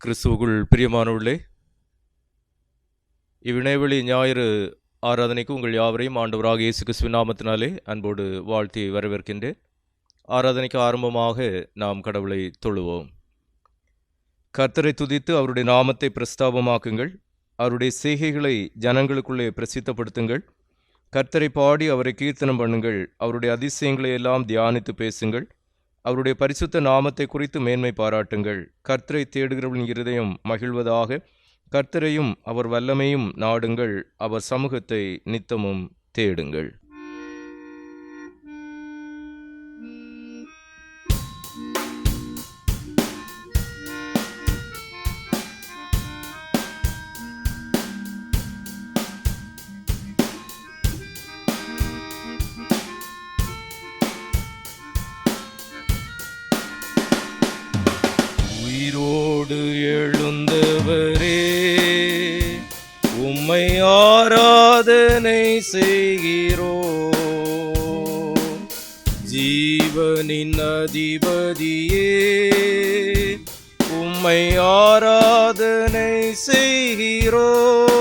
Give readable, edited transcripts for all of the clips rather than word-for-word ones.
கிறிஸ்துவுக்குள் பிரியமானவர்களே, இவ்விணைவெளி ஞாயிறு ஆராதனைக்கு உங்கள் யாவரையும் ஆண்டவராக இயேசு கிறிஸ்துவின் நாமத்தினாலே அன்போடு வாழ்த்தி வரவேற்கின்றேன். ஆராதனைக்கு ஆரம்பமாக நாம் கடவுளை தொழுவோம். கர்த்தரை துதித்து அவருடைய நாமத்தை பிரஸ்தாபமாக்குங்கள். அவருடைய செய்கைகளை ஜனங்களுக்குள்ளே பிரசித்தப்படுத்துங்கள். கர்த்தரை பாடி அவரை கீர்த்தனம் பண்ணுங்கள். அவருடைய அதிசயங்களை எல்லாம் தியானித்து பேசுங்கள். அவருடைய பரிசுத்த நாமத்தை குறித்து மேன்மை பாராட்டுங்கள். கர்த்தரை தேடுகிறவர்களின் இருதயம் மகிழ்வதாக. கர்த்தரையும் அவர் வல்லமையும் நாடுங்கள். அவர் சமூகத்தை நித்தமும் தேடுங்கள். உயிரோடு எழுந்தவரே, உம்மை ஆராதனை செய்கிறோம். ஜீவனின் அதிபதியே, உம்மை ஆராதனை செய்கிறோம்.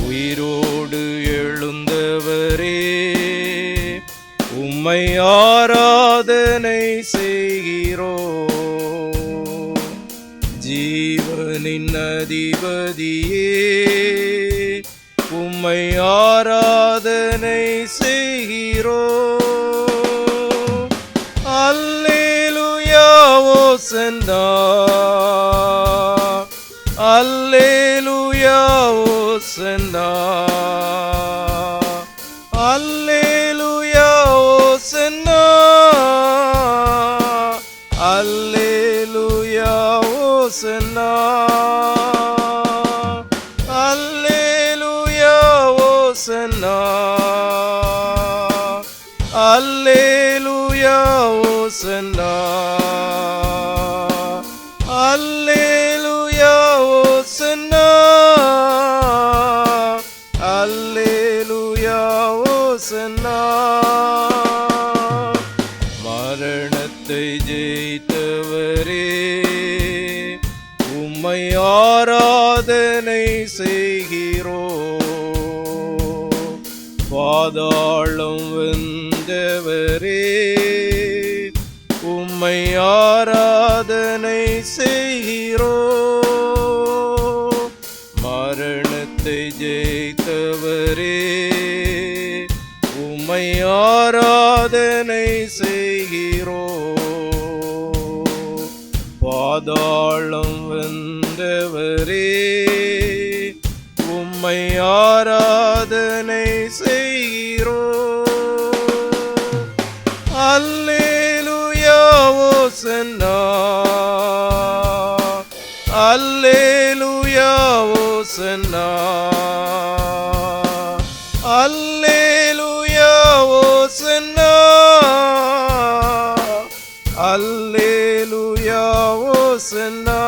உயிரோடு எழுந்தவரே, உம்மை ஆராதனை செய்கிறோம். ஜீவனின் அதிபதியே, உம்மை ஆராதனை செய்கிறோம். அல்லேலூயா ஓசன்னா, அல்லேலூயா ஓசன்னா, அல்லேலூயா ஓசன்னா, அல்லேலூயா ஓசன்னா, அல்லேலூயா ஓசன்னா, அல்லேலூயா ஓசன்னா, அல்லேலூயா ஓசன்னா, அல்லேலூயா ஓசன்னா. மரணத்தை ஜெயித்தவரே, உம்மை ஆராதனை செய்கிறோம். பாதாளம் வென்றவரே, உம்மை ஆராதனை செய்கிறோம். மரணத்தை ஜெயித்தவரே, உம்மை ஆராதனை செய்கிறோம். பாதாளம் வென்றவரே, உம்மை ஆராதனை செய்கிறோம். அல்லேலூயா ஓசன்னா, அல்லேலூயா ஓசன்னா, அல்லேலூயா ஓசன்னா, அல்லேலூயா ஓசன்னா,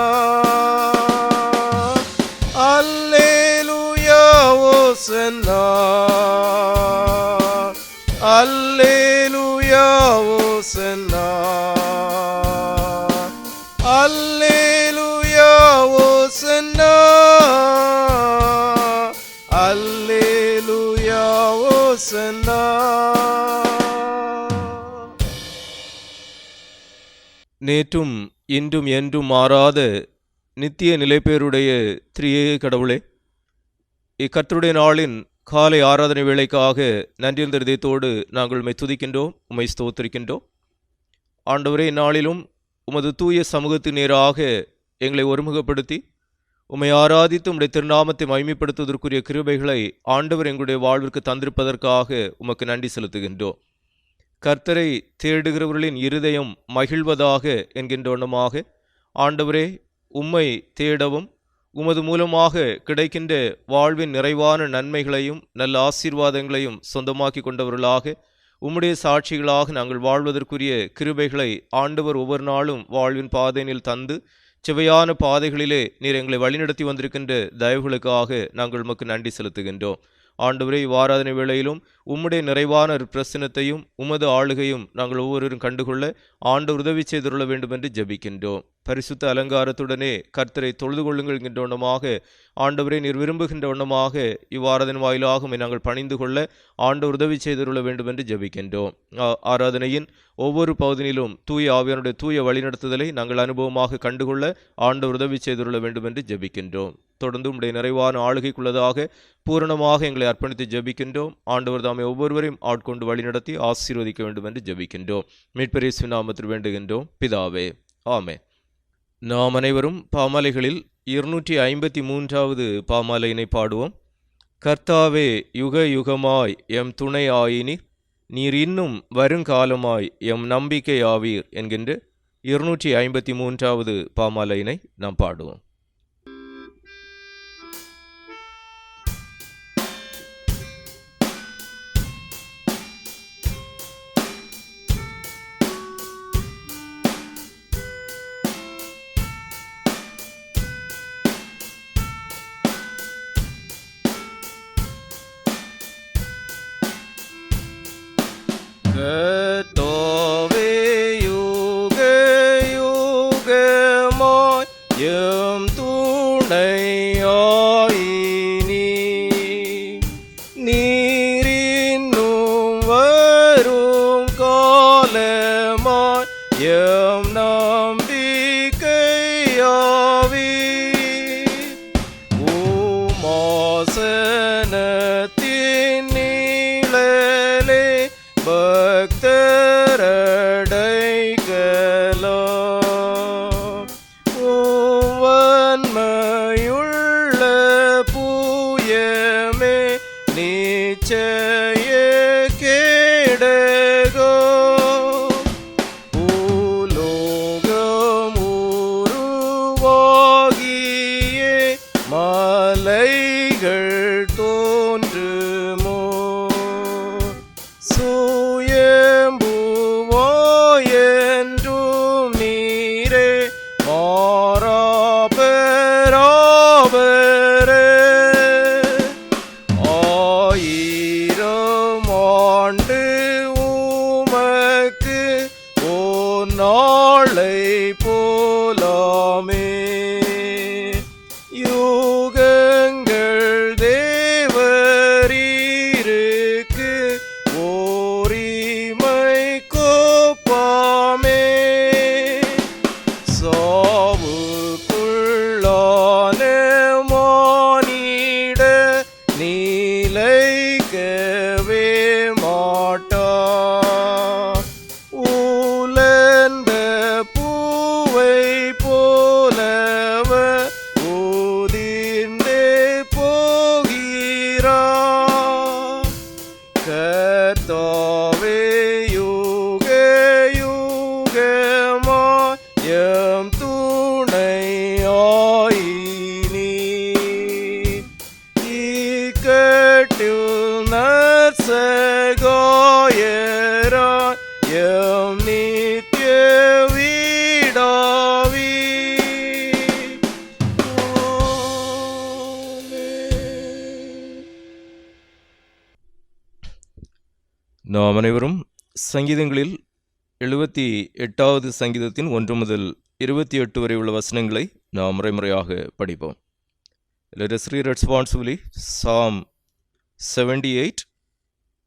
அல்லேலூயா ஓசன்னா, அல்லேலூயா ஓசன்னா, அல்லேலூயா ஓசன்னா, அல்லேலூயா ஓசன்னா. நேற்றும் இன்றும் என்றும் மாறாத நித்திய நிலைப்பேருடைய திரியேக கடவுளே, இக்கர்த்தருடைய நாளின் காலை ஆராதனை வேளைக்காக நன்றியிருந்த இதயத்தோடு நாங்கள் உம்மை துதிக்கின்றோம், உம்மை ஸ்தோத்திரிக்கின்றோம். ஆண்டவரே, நாளிலும் உமது தூய சமூகத்தின் நேராக எங்களை ஒருமுகப்படுத்தி உம்மை ஆராதித்து உம்முடைய திருநாமத்தை மகிமைப்படுத்துவதற்குரிய கிருபைகளை ஆண்டவர் எங்களுடைய வாழ்விற்கு தந்திருப்பதற்காக உமக்கு நன்றி செலுத்துகின்றோம். கர்த்தரை தேடுகிறவர்களின் இருதயம் மகிழ்வதாக என்கின்ற வண்ணமாக ஆண்டவரே, உம்மை தேடவும் உமது மூலமாக கிடைக்கின்ற வாழ்வின் நிறைவான நன்மைகளையும் நல்ல ஆசீர்வாதங்களையும் சொந்தமாக்கி கொண்டவர்களாக உம்முடைய சாட்சிகளாக நாங்கள் வாழ்வதற்குரிய கிருபைகளை ஆண்டவர் ஒவ்வொரு நாளும் வாழ்வின் பாதையில் தந்து செவையான பாதைகளிலே நீர் எங்களை வழிநடத்தி வந்திருக்கின்ற தயவுகளுக்காக நாங்கள் உமக்கு நன்றி செலுத்துகின்றோம். ஆண்டவரே, இவ்வாராதனை வேளையிலும் உம்முடைய நிறைவான பிரசனத்தையும் உமது ஆளுகையும் நாங்கள் ஒவ்வொருவரும் கண்டுகொள்ள ஆண்டவர் உதவி செய்துள்ள வேண்டும் என்று ஜெபிக்கின்றோம். பரிசுத்த அலங்காரத்துடனே கர்த்தரை தொழுது கொள்ளுங்கள் என்கின்ற வண்ணமாக, ஆண்டவரை நீர் விரும்புகின்ற வண்ணமாக இவ்வாராதனை வாயிலாக நாங்கள் பணிந்து கொள்ள ஆண்டவர் உதவி செய்துள்ள வேண்டும் என்று ஜெபிக்கின்றோம். ஆராதனையின் ஒவ்வொரு பகுதியிலும் தூய ஆவியானுடைய தூய வழிநடத்துதலை நாங்கள் அனுபவமாக கண்டுகொள்ள ஆண்டவர் உதவி செய்துள்ள வேண்டும் என்று ஜெபிக்கின்றோம். தொடர்ந்து உம்முடைய நிறைவான ஆளுகைக்குள்ளதாக பூரணமாக எங்களை அர்ப்பணித்து ஜெபிக்கின்றோம். ஆண்டவர் தாமே ஒவ்வொருவரையும் ஆட்கொண்டு வழிநடத்தி ஆசீர்வதிக்க வேண்டும் என்று ஜெபிக்கின்றோம். மீட்பர் இயேசுவின் நாமத்தில் வேண்டுகின்றோம் பிதாவே, ஆமென். நாம் அனைவரும் பாமாலைகளில் 253வது பாமாலையினை பாடுவோம். கர்த்தாவே, யுக யுகமாய் எம் துணை ஆயினீர், நீர் இன்னும் வருங்காலமாய் எம் நம்பிக்கை ஆவீர் என்கின்ற 253வது பாமாலையினை நாம் பாடுவோம். கர்த்தாவே, யுக யுகமாய் எம் துணை ஆயினீர், நீர் இன்னும் வரும் காலமாய் எம் நம்பிக்கையாவீர். உம்மாசனத்தின் நிழலே பக்தரடைக்கலாம், வன்மையுள்ள பூயமே நிச்சய கேடகம். பூலோகம் உருவாகியே மலைகள் தோன்றுமோ, சுயம்புவாயென்றும் நீரே மாறாபெறாபரே. 1000 ஆண்டு உமக்கு ஓர் நாளை போலாமே, யுகங்கள் தேவரீருக்கு ஓரிமை கோப்பாமே. சாவுக்குள்ளான மானிட நிலைக்கவே மாட்டா, உலர்ந்த பூவை போலவ உதிர்ந்தே போகிறார். கர்த்தாவே, யுக யுகமாய் எம் துணை ஆயினீர், இக்கட்டில் நற்சகாயராய் எம் நித்திய வீடாவீர். நாம் அனைவரும் சங்கீதங்களில் 78வது சங்கீதத்தின் 1 முதல் 28 வரை உள்ள வசனங்களை நாம் முறைமுறையாக படிப்போம். Let us read responsively Psalm 78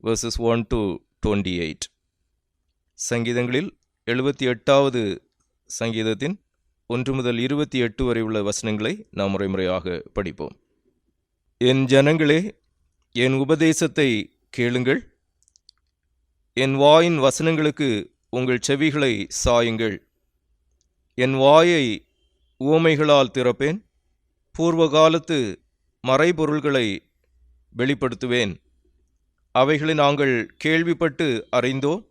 verses 1 to 28. சங்கீதங்களில் 78வது சங்கீதத்தின் 1 முதல் 28 வரை உள்ள வசனங்களை நாம் முறைமுறையாக படிப்போம். என் ஜனங்களே, என் உபதேசத்தை கேளுங்கள், என் வாயின் வசனங்களுக்கு உங்கள் செவிகளை சாயுங்கள். என் வாயை உவமைகளால் திறப்பேன், பூர்வகாலத்து மறைபொருள்களை வெளிப்படுத்துவேன். அவைகளை நாங்கள் கேள்விப்பட்டு அறிந்தோம்,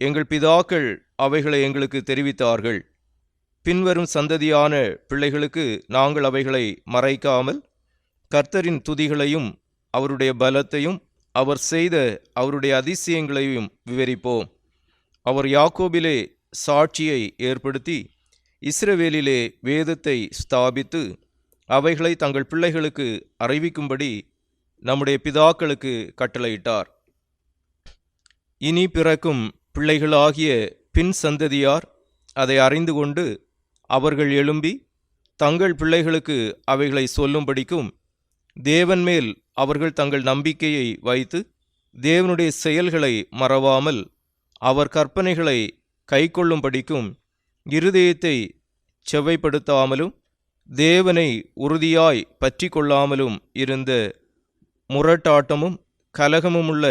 எங்கள் பிதாக்கள் அவைகளை எங்களுக்கு தெரிவித்தார்கள். பின்வரும் சந்ததியான பிள்ளைகளுக்கு நாங்கள் அவைகளை மறைக்காமல் கர்த்தரின் துதிகளையும் அவருடைய பலத்தையும் அவர் செய்த அவருடைய அதிசயங்களையும் விவரிப்போம். அவர் யாக்கோபிலே சாட்சியை ஏற்படுத்தி இஸ்ரவேலிலே வேதத்தை ஸ்தாபித்து அவைகளை தங்கள் பிள்ளைகளுக்கு அறிவிக்கும்படி நம்முடைய பிதாக்களுக்கு கட்டளையிட்டார். இனி பிறக்கும் பிள்ளைகளாகிய பின் சந்ததியார் அதை அறிந்து கொண்டு அவர்கள் எழும்பி தங்கள் பிள்ளைகளுக்கு அவைகளை சொல்லும்படிக்கும் தேவன் மேல் அவர்கள் தங்கள் நம்பிக்கையை வைத்து தேவனுடைய செயல்களை மறவாமல் அவர் கற்பனைகளை கைக்கொள்ளும்படிக்கும் இருதயத்தை செவ்வைப்படுத்தாமலும் தேவனை உறுதியாய் பற்றி கொள்ளாமலும் இருந்த முரட்டாட்டமும் கலகமுமுள்ள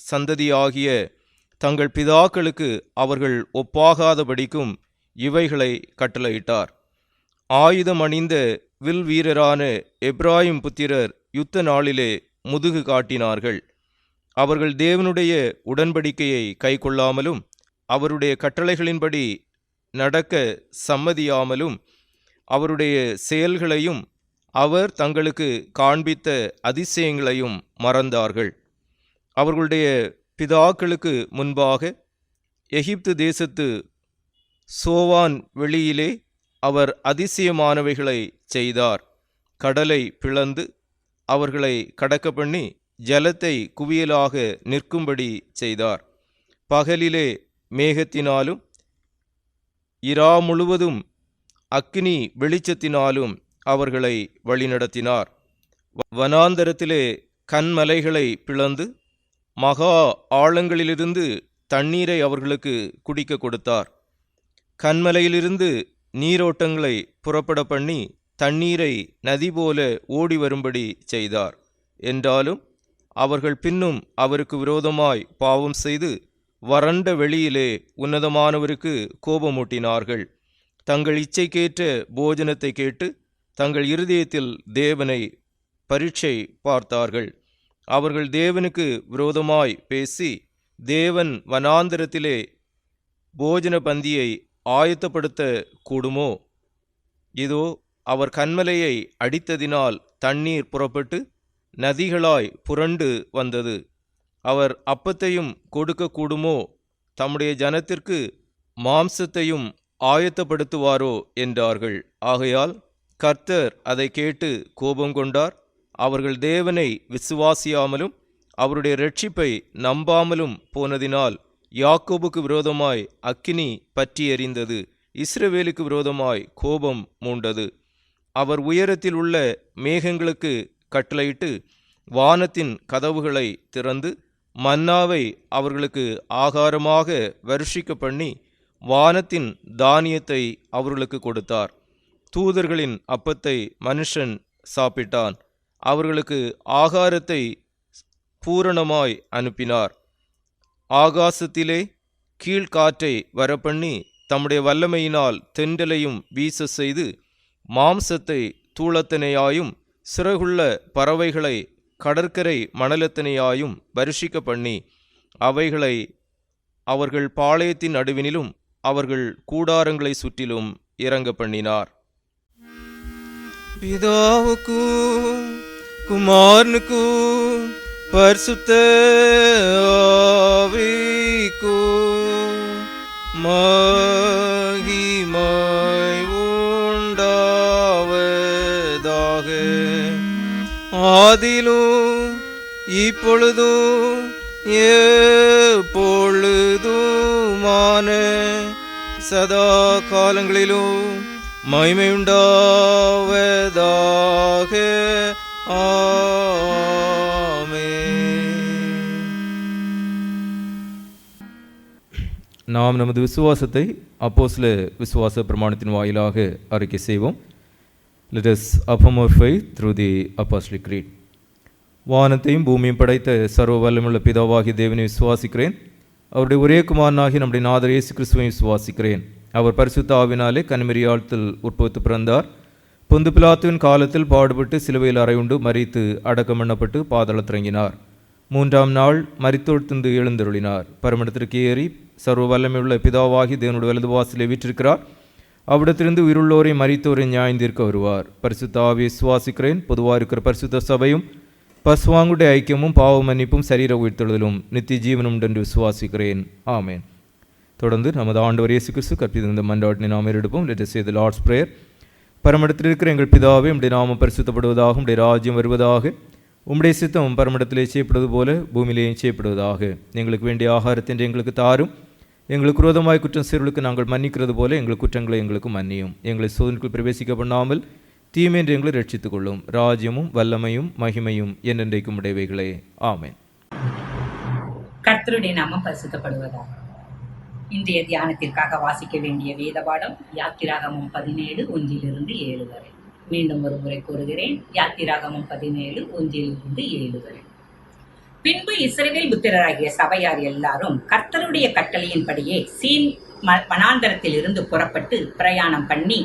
சந்ததியாகிய தங்கள் பிதாக்களுக்கு அவர்கள் ஒப்பாகாதபடிக்கும் இவைகளை கட்டளையிட்டார். ஆயுதம் அணிந்த வில் வீரரான எப்ராயிம் புத்திரர் யுத்த நாளிலே முதுகு காட்டினார்கள். அவர்கள் தேவனுடைய உடன்படிக்கையை கைக்கொள்ளாமலும் அவருடைய கட்டளைகளின்படி நடக்க சம்மதியாமலும் அவருடைய செயல்களையும் அவர் தங்களுக்கு காண்பித்த அதிசயங்களையும் மறந்தார்கள். அவர்களுடைய பிதாக்களுக்கு முன்பாக எகிப்து தேசத்து சோவான் வெளியிலே அவர் அதிசயமானவைகளை செய்தார். கடலை பிளந்து அவர்களை கடக்க பண்ணி ஜலத்தை குவியலாக நிற்கும்படி செய்தார். பகலிலே மேகத்தினாலும் இரா முழுவதும் அக்கினி வெளிச்சத்தினாலும் அவர்களை வழிநடத்தினார். வனாந்தரத்திலே கன்மலைகளை பிளந்து மகா ஆழங்களிலிருந்து தண்ணீரை அவர்களுக்கு குடிக்க கொடுத்தார். கன்மலையிலிருந்து நீரோட்டங்களை புறப்பட பண்ணி தண்ணீரை நதி போல ஓடி வரும்படி செய்தார். என்றாலும் அவர்கள் பின்னும் அவருக்கு விரோதமாய் பாவம் செய்து வறண்ட வெளியிலே உன்னதமானவருக்கு கோபமூட்டினார்கள். தங்கள் இச்சைக்கேற்ற போஜனத்தை கேட்டு தங்கள் இருதயத்தில் தேவனை பரீட்சை பார்த்தார்கள். அவர்கள் தேவனுக்கு விரோதமாய் பேசி தேவன் வனாந்தரத்திலே போஜன பந்தியை ஆயத்தப்படுத்த கூடுமோ? இதோ அவர் கன்மலையை அடித்ததினால் தண்ணீர் புறப்பட்டு நதிகளாய் புரண்டு வந்தது. அவர் அப்பத்தையும் கொடுக்க கூடுமோ? தம்முடைய ஜனத்திற்கு மாம்சத்தையும் ஆயத்தப்படுத்துவாரோ என்றார்கள். ஆகையால் கர்த்தர் அதை கேட்டு கோபம் கொண்டார். அவர்கள் தேவனை விசுவாசியாமலும் அவருடைய இரட்சிப்பை நம்பாமலும் போனதினால் யாக்கோபுக்கு விரோதமாய் அக்கினி பற்றி எரிந்தது. இஸ்ரவேலுக்கு விரோதமாய் கோபம் மூண்டது. அவர் உயரத்தில் உள்ள மேகங்களுக்கு கட்டளையிட்டு வானத்தின் கதவுகளை திறந்து மன்னாவை அவர்களுக்கு ஆகாரமாக வருஷிக்க பண்ணி வானத்தின் தானியத்தை அவர்களுக்கு கொடுத்தார். தூதர்களின் அப்பத்தை மனுஷன் சாப்பிட்டான். அவர்களுக்கு ஆகாரத்தை பூரணமாய் அனுப்பினார். ஆகாசத்திலே கீழ்காற்றை வரப்பண்ணி தம்முடைய வல்லமையினால் தென்றலையும் வீச செய்து மாம்சத்தை தூளத்தனையாயும் சிறகுள்ள பறவைகளை கடற்கரை மணலத்தனையாயும் வருஷிக்க பண்ணி அவைகளை அவர்கள் பாளையத்தின் நடுவினிலும் அவர்கள் கூடாரங்களை சுற்றிலும் இறங்க பண்ணினார். பிதாவுக்கும் குமாரனுக்கும் பரிசுத்த ஆவிக்கும் மகிமை உண்டாவதாக. ஆதிலும் இப்பொழுதும் எப்பொழுதுமான சதா காலங்களிலும் மகிமையுண்டாவதாக. நாம் நமது விசுவாசத்தை அப்போஸ்தலர் விசுவாச பிரமாணத்தின் வாயிலாக அறிக்கை செய்வோம். Let us affirm our faith through the apostolic creed. வானத்தையும் பூமியும் படைத்த சர்வ வல்லமையுள்ள பிதாவாகிய தேவனை விசுவாசிக்கிறேன். அவருடைய ஒரே குமாரனாகிய நம்முடைய நாதர் இயேசு கிறிஸ்துவை விசுவாசிக்கிறேன். அவர் பரிசுத்த ஆவினாலே கன்னிமரியாளத்தில் உற்பத்தி பிறந்தார். பொந்து பிலாத்துவின் காலத்தில் பாடுபட்டு சிலுவையில் அறையுண்டு மரித்து அடக்கம் பண்ணப்பட்டு பாதாளத்திறங்கினார். 3ஆம் நாள் மரித்தோழ்ந்து எழுந்தருளினார். பரமண்டத்திற்கு ஏறி சர்வ வல்லமையுள்ள பிதாவாகி தேவனுடைய வலது வாசலை வீற்றிருக்கிறார். அவ்விடத்திலிருந்து உயிருள்ளோரை மரித்தோரை நியாயந்தீர்க்க வருவார். பரிசுத்த ஆவியை விசுவாசிக்கிறேன். பொதுவாக இருக்கிற பரிசுத்த சபையும் பசுவாங்குடைய ஐக்கியமும் பாவ மன்னிப்பும் சரீர உயிர்த்தெழுதலும் நித்திய ஜீவனும் என்று விசுவாசிக்கிறேன். ஆமேன். தொடர்ந்து நமது ஆண்டவர் இயேசு கிறிஸ்து கற்பித்த இந்த மன்றாட்டினை நாம் ஏறெடுப்போம். Let us say the Lord's Prayer. பரமண்டத்தில் இருக்கிற எங்கள் பிதாவே, உம்முடைய நாமம் பரிசுத்தப்படுவதாக, உம்முடைய ராஜ்யம் வருவதாக, உம்முடைய சித்தம் பரமண்டத்திலே செய்யப்படுவது போல பூமியிலேயும் செய்யப்படுவதாக. எங்களுக்கு வேண்டிய ஆகாரத்தின் எங்களுக்கு தாரும். எங்களுக்கு விரோதமாய் குற்றம் செய்வர்களுக்கு நாங்கள் மன்னிக்கிறது போல எங்கள் குற்றங்களை எங்களுக்கு மன்னியும். எங்களை சோதனைக்குள் பிரவேசிக்க பண்ணாமல் தீமையென்று எங்களை ரட்சித்துக் கொள்ளும். ராஜ்யமும் வல்லமையும் மகிமையும் என்றென்றைக்கும் உடையவைகளே. ஆமென். கர்த்தருடைய நாமம் பரிசுத்தப்படுவதாக. இன்றைய தியானத்திற்காக வாசிக்க வேண்டிய வேத பாடம் யாத்திராகமம் 17 1 7 வரை. மீண்டும் ஒரு முறை கூறுகிறேன். யாத்திராகமம் 17 1 7 வரை. பின்பு இஸ்ரவேல் புத்திரராகிய சபையார் எல்லாரும் கர்த்தருடைய கட்டளையின்படியே சீன் வனாந்தரத்தில் இருந்து புறப்பட்டு பிரயாணம் பண்ணி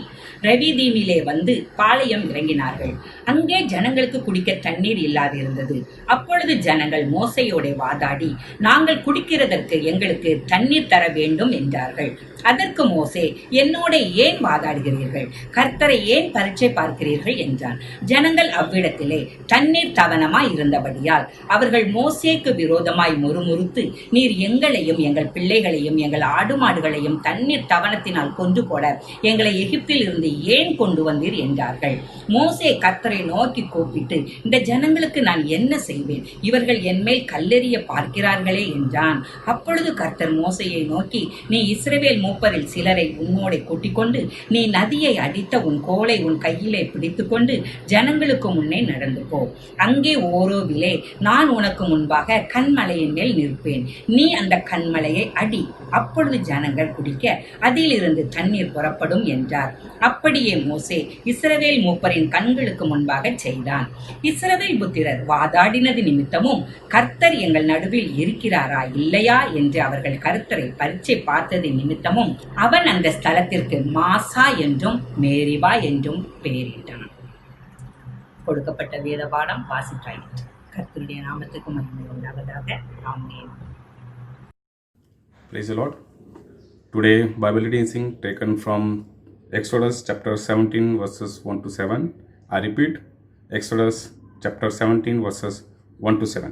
ரவிதீமிலே வந்து பாளையம் இறங்கினார்கள். அங்கே ஜனங்களுக்கு குடிக்க தண்ணீர் இல்லாதிருந்தது. அப்பொழுது ஜனங்கள் மோசையோட வாதாடி, நாங்கள் குடிக்கிறதற்கு எங்களுக்கு தண்ணீர் தர வேண்டும் என்றார்கள். அதற்கு மோசே, என்னோட ஏன் வாதாடுகிறீர்கள்? கர்த்தரை ஏன் பரீட்சை பார்க்கிறீர்கள் என்றான். ஜனங்கள் அவ்விடத்திலே தண்ணீர் தவனமாய் இருந்தபடியால் அவர்கள் மோசேக்கு விரோதமாய் முறுமுறுத்து, நீர் எங்களையும் எங்கள் பிள்ளைகளையும் எங்கள் ஆடு மாடுகளையும் தண்ணீர் தவனத்தினால் கொண்டு போட எங்களை எகிப்தில் இருந்து ஏன் கொண்டு வந்தீர் என்றார்கள். மோசே கர்த்தரை நோக்கி கூப்பிட்டு, இந்த ஜனங்களுக்கு நான் என்ன செய்வேன்? இவர்கள் என்மேல் கல்லெறிய பார்க்கிறார்களே என்றான். அப்பொழுது கர்த்தர் மோசையை நோக்கி, நீ இஸ்ரவேல் மூப்பரில் சிலரை உன்னோட கூட்டிக் கொண்டு நீ நதியை அடித்த உன் கோலை உன் கையிலே பிடித்துக்கொண்டு ஜனங்களுக்கு முன்னே நடந்து போ. அங்கே ஓரோவிலே நான் உனக்கு முன்பாக கண்மலையின் மேல் நிற்பேன். நீ அந்த கண்மலையை அடி. அப்பொழுது ஜனங்கள் குடிக்க அதிலிருந்து தண்ணீர் புறப்படும் என்றார். அப்படியே மோசே இஸ்ரவேல் மூப்பரின் கண்களுக்கு முன்பாக செய்தான். இஸ்ரவேல் புத்திரர் வாதாடினது நிமித்தமும் கர்த்தர் எங்கள் நடுவில் இருக்கிறாரா இல்லையா என்று அவர்கள் கர்த்தரை பரீட்சை பார்த்தது நிமித்தமும் அவன் அந்த ஸ்தலத்திற்கு மாசா என்றும் மேரிபா என்றும் பெயரிட்டான். கொடுக்கப்பட்ட வேத பாடம் வாசித்தாயிற்று. கர்த்தருடைய நாமத்துக்கு மகிமை உண்டாவதாக. ஆமென். Praise the Lord. Today Bible reading taken from Exodus chapter 17 verses 1 to 7. I repeat, Exodus chapter 17 verses 1 to 7.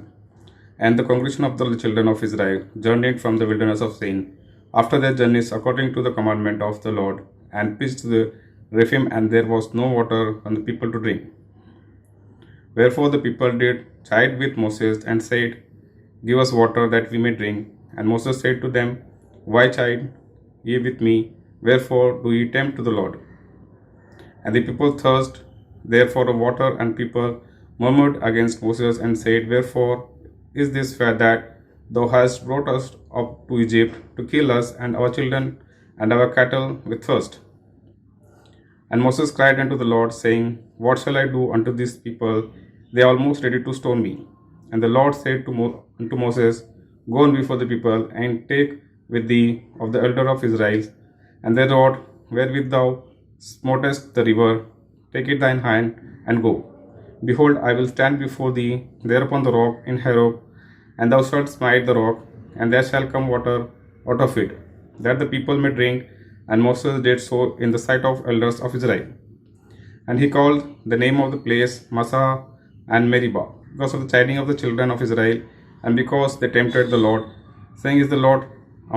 And the congregation of the children of Israel journeyed from the wilderness of Sin after their journeys according to the commandment of the Lord, and pitched the Rephaim, and there was no water on the people to drink. Wherefore the people did chide with Moses and said, give us water that we may drink. And Moses said to them, why chide ye with me? Wherefore do ye tempt the Lord? And the people thirst therefore of water, and people murmured against Moses and said, wherefore is this fair that thou hast brought us up to Egypt to kill us and our children and our cattle with thirst? And Moses cried unto the Lord, saying, what shall I do unto these people? They are almost ready to stone me. And the Lord said unto Moses, go on before the people, and take with thee of the elder of Israel, and their rod wherewith thou smotest the river, take it thine hand, and go. Behold, I will stand before thee there upon the rock in Horeb, and thou shalt smite the rock, and there shall come water out of it, that the people may drink. And Moses did so in the sight of elders of Israel. And he called the name of the place Massah and Meribah, because of the chiding of the children of Israel, and because they tempted the Lord, saying, is the Lord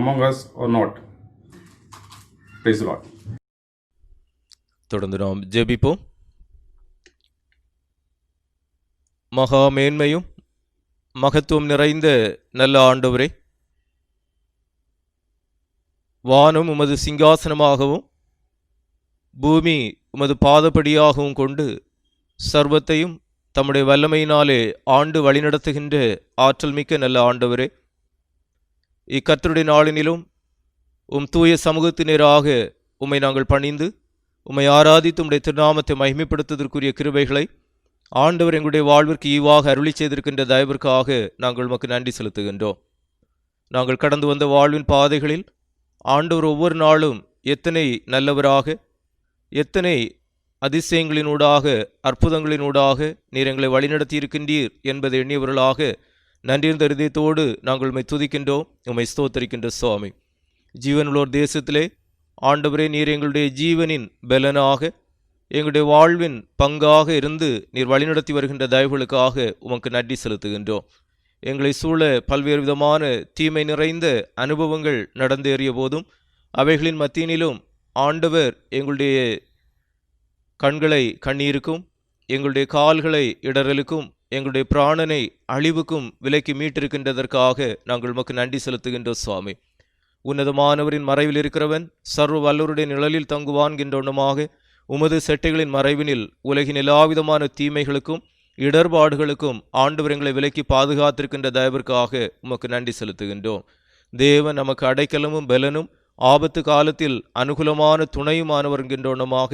among us or not? Praise the Lord. தொடர்ந்து நாம் ஜெபிப்போம். மகா மேன்மையும் மகத்துவம் நிறைந்த நல்ல ஆண்டவரே, வானம் உமது சிங்காசனமாகவும் பூமி உமது பாதப்படியாகவும் கொண்டு சர்வத்தையும் தம்முடைய வல்லமையினாலே ஆண்டு வழிநடத்துகின்ற ஆற்றல் மிக்க நல்ல ஆண்டவரே, இக்கர்த்தருடைய நாளினிலும் தூய சமூகத்தினராக உம்மை நாங்கள் பணிந்து உம்மை ஆராதித்து உம்முடைய திருநாமத்தை மகிமைப்படுத்துவதற்குரிய கிருபைகளை ஆண்டவர் எங்களுடைய வாழ்விற்கு ஈவாக அருளி செய்திருக்கின்ற தயவிற்காக நாங்கள் உமக்கு நன்றி செலுத்துகின்றோம். நாங்கள் கடந்து வந்த வாழ்வின் பாதைகளில் ஆண்டவர் ஒவ்வொரு நாளும் எத்தனை நல்லவராக, எத்தனை அதிசயங்களினூடாக, அற்புதங்களினூடாக நீர் எங்களை வழிநடத்தி இருக்கின்றீர் என்பதை எண்ணியவர்களாக நன்றியிருந்த இருதயத்தோடு நாங்கள் உம்மை துதிக்கின்றோம், உம்மை ஸ்தோத்தரிக்கின்ற சுவாமி. ஜீவனுள்ளோர் தேசத்திலே ஆண்டவரே, நீர் எங்களுடைய ஜீவனின் பலனாக, எங்களுடைய வாழ்வின் பங்காக இருந்து நீர் வழிநடத்தி வருகின்ற தயவுகளுக்காக உமக்கு நன்றி செலுத்துகின்றோம். எங்களை சூழ பல்வேறு விதமான தீமை நிறைந்த அனுபவங்கள் நடந்தேறிய போதும் அவைகளின் மத்தியினிலும் ஆண்டவர் எங்களுடைய கண்களை கண்ணீருக்கும், எங்களுடைய கால்களை இடறலுக்கும், எங்களுடைய பிராணனை அழிவுக்கும் விலைக்கு மீட்டிருக்கின்றதற்காக நாங்கள் உமக்கு நன்றி செலுத்துகின்றோம் சுவாமி. உன்னதமானவரின் மறைவில் இருக்கிறவன் சர்வ வல்லவருடைய நிழலில் தங்குவான் என்கின்றோமாக உமது செட்டைகளின் மறைவினில் உலகின் எல்லாவிதமான தீமைகளுக்கும் இடர்பாடுகளுக்கும் ஆண்டவர் எங்களை விலக்கி பாதுகாத்திருக்கின்ற தயவிற்காக உமக்கு நன்றி செலுத்துகின்றோம். தேவன் நமக்கு அடைக்கலமும் பலனும் ஆபத்து காலத்தில் அனுகூலமான துணையுமானவர் என்கின்றோமாக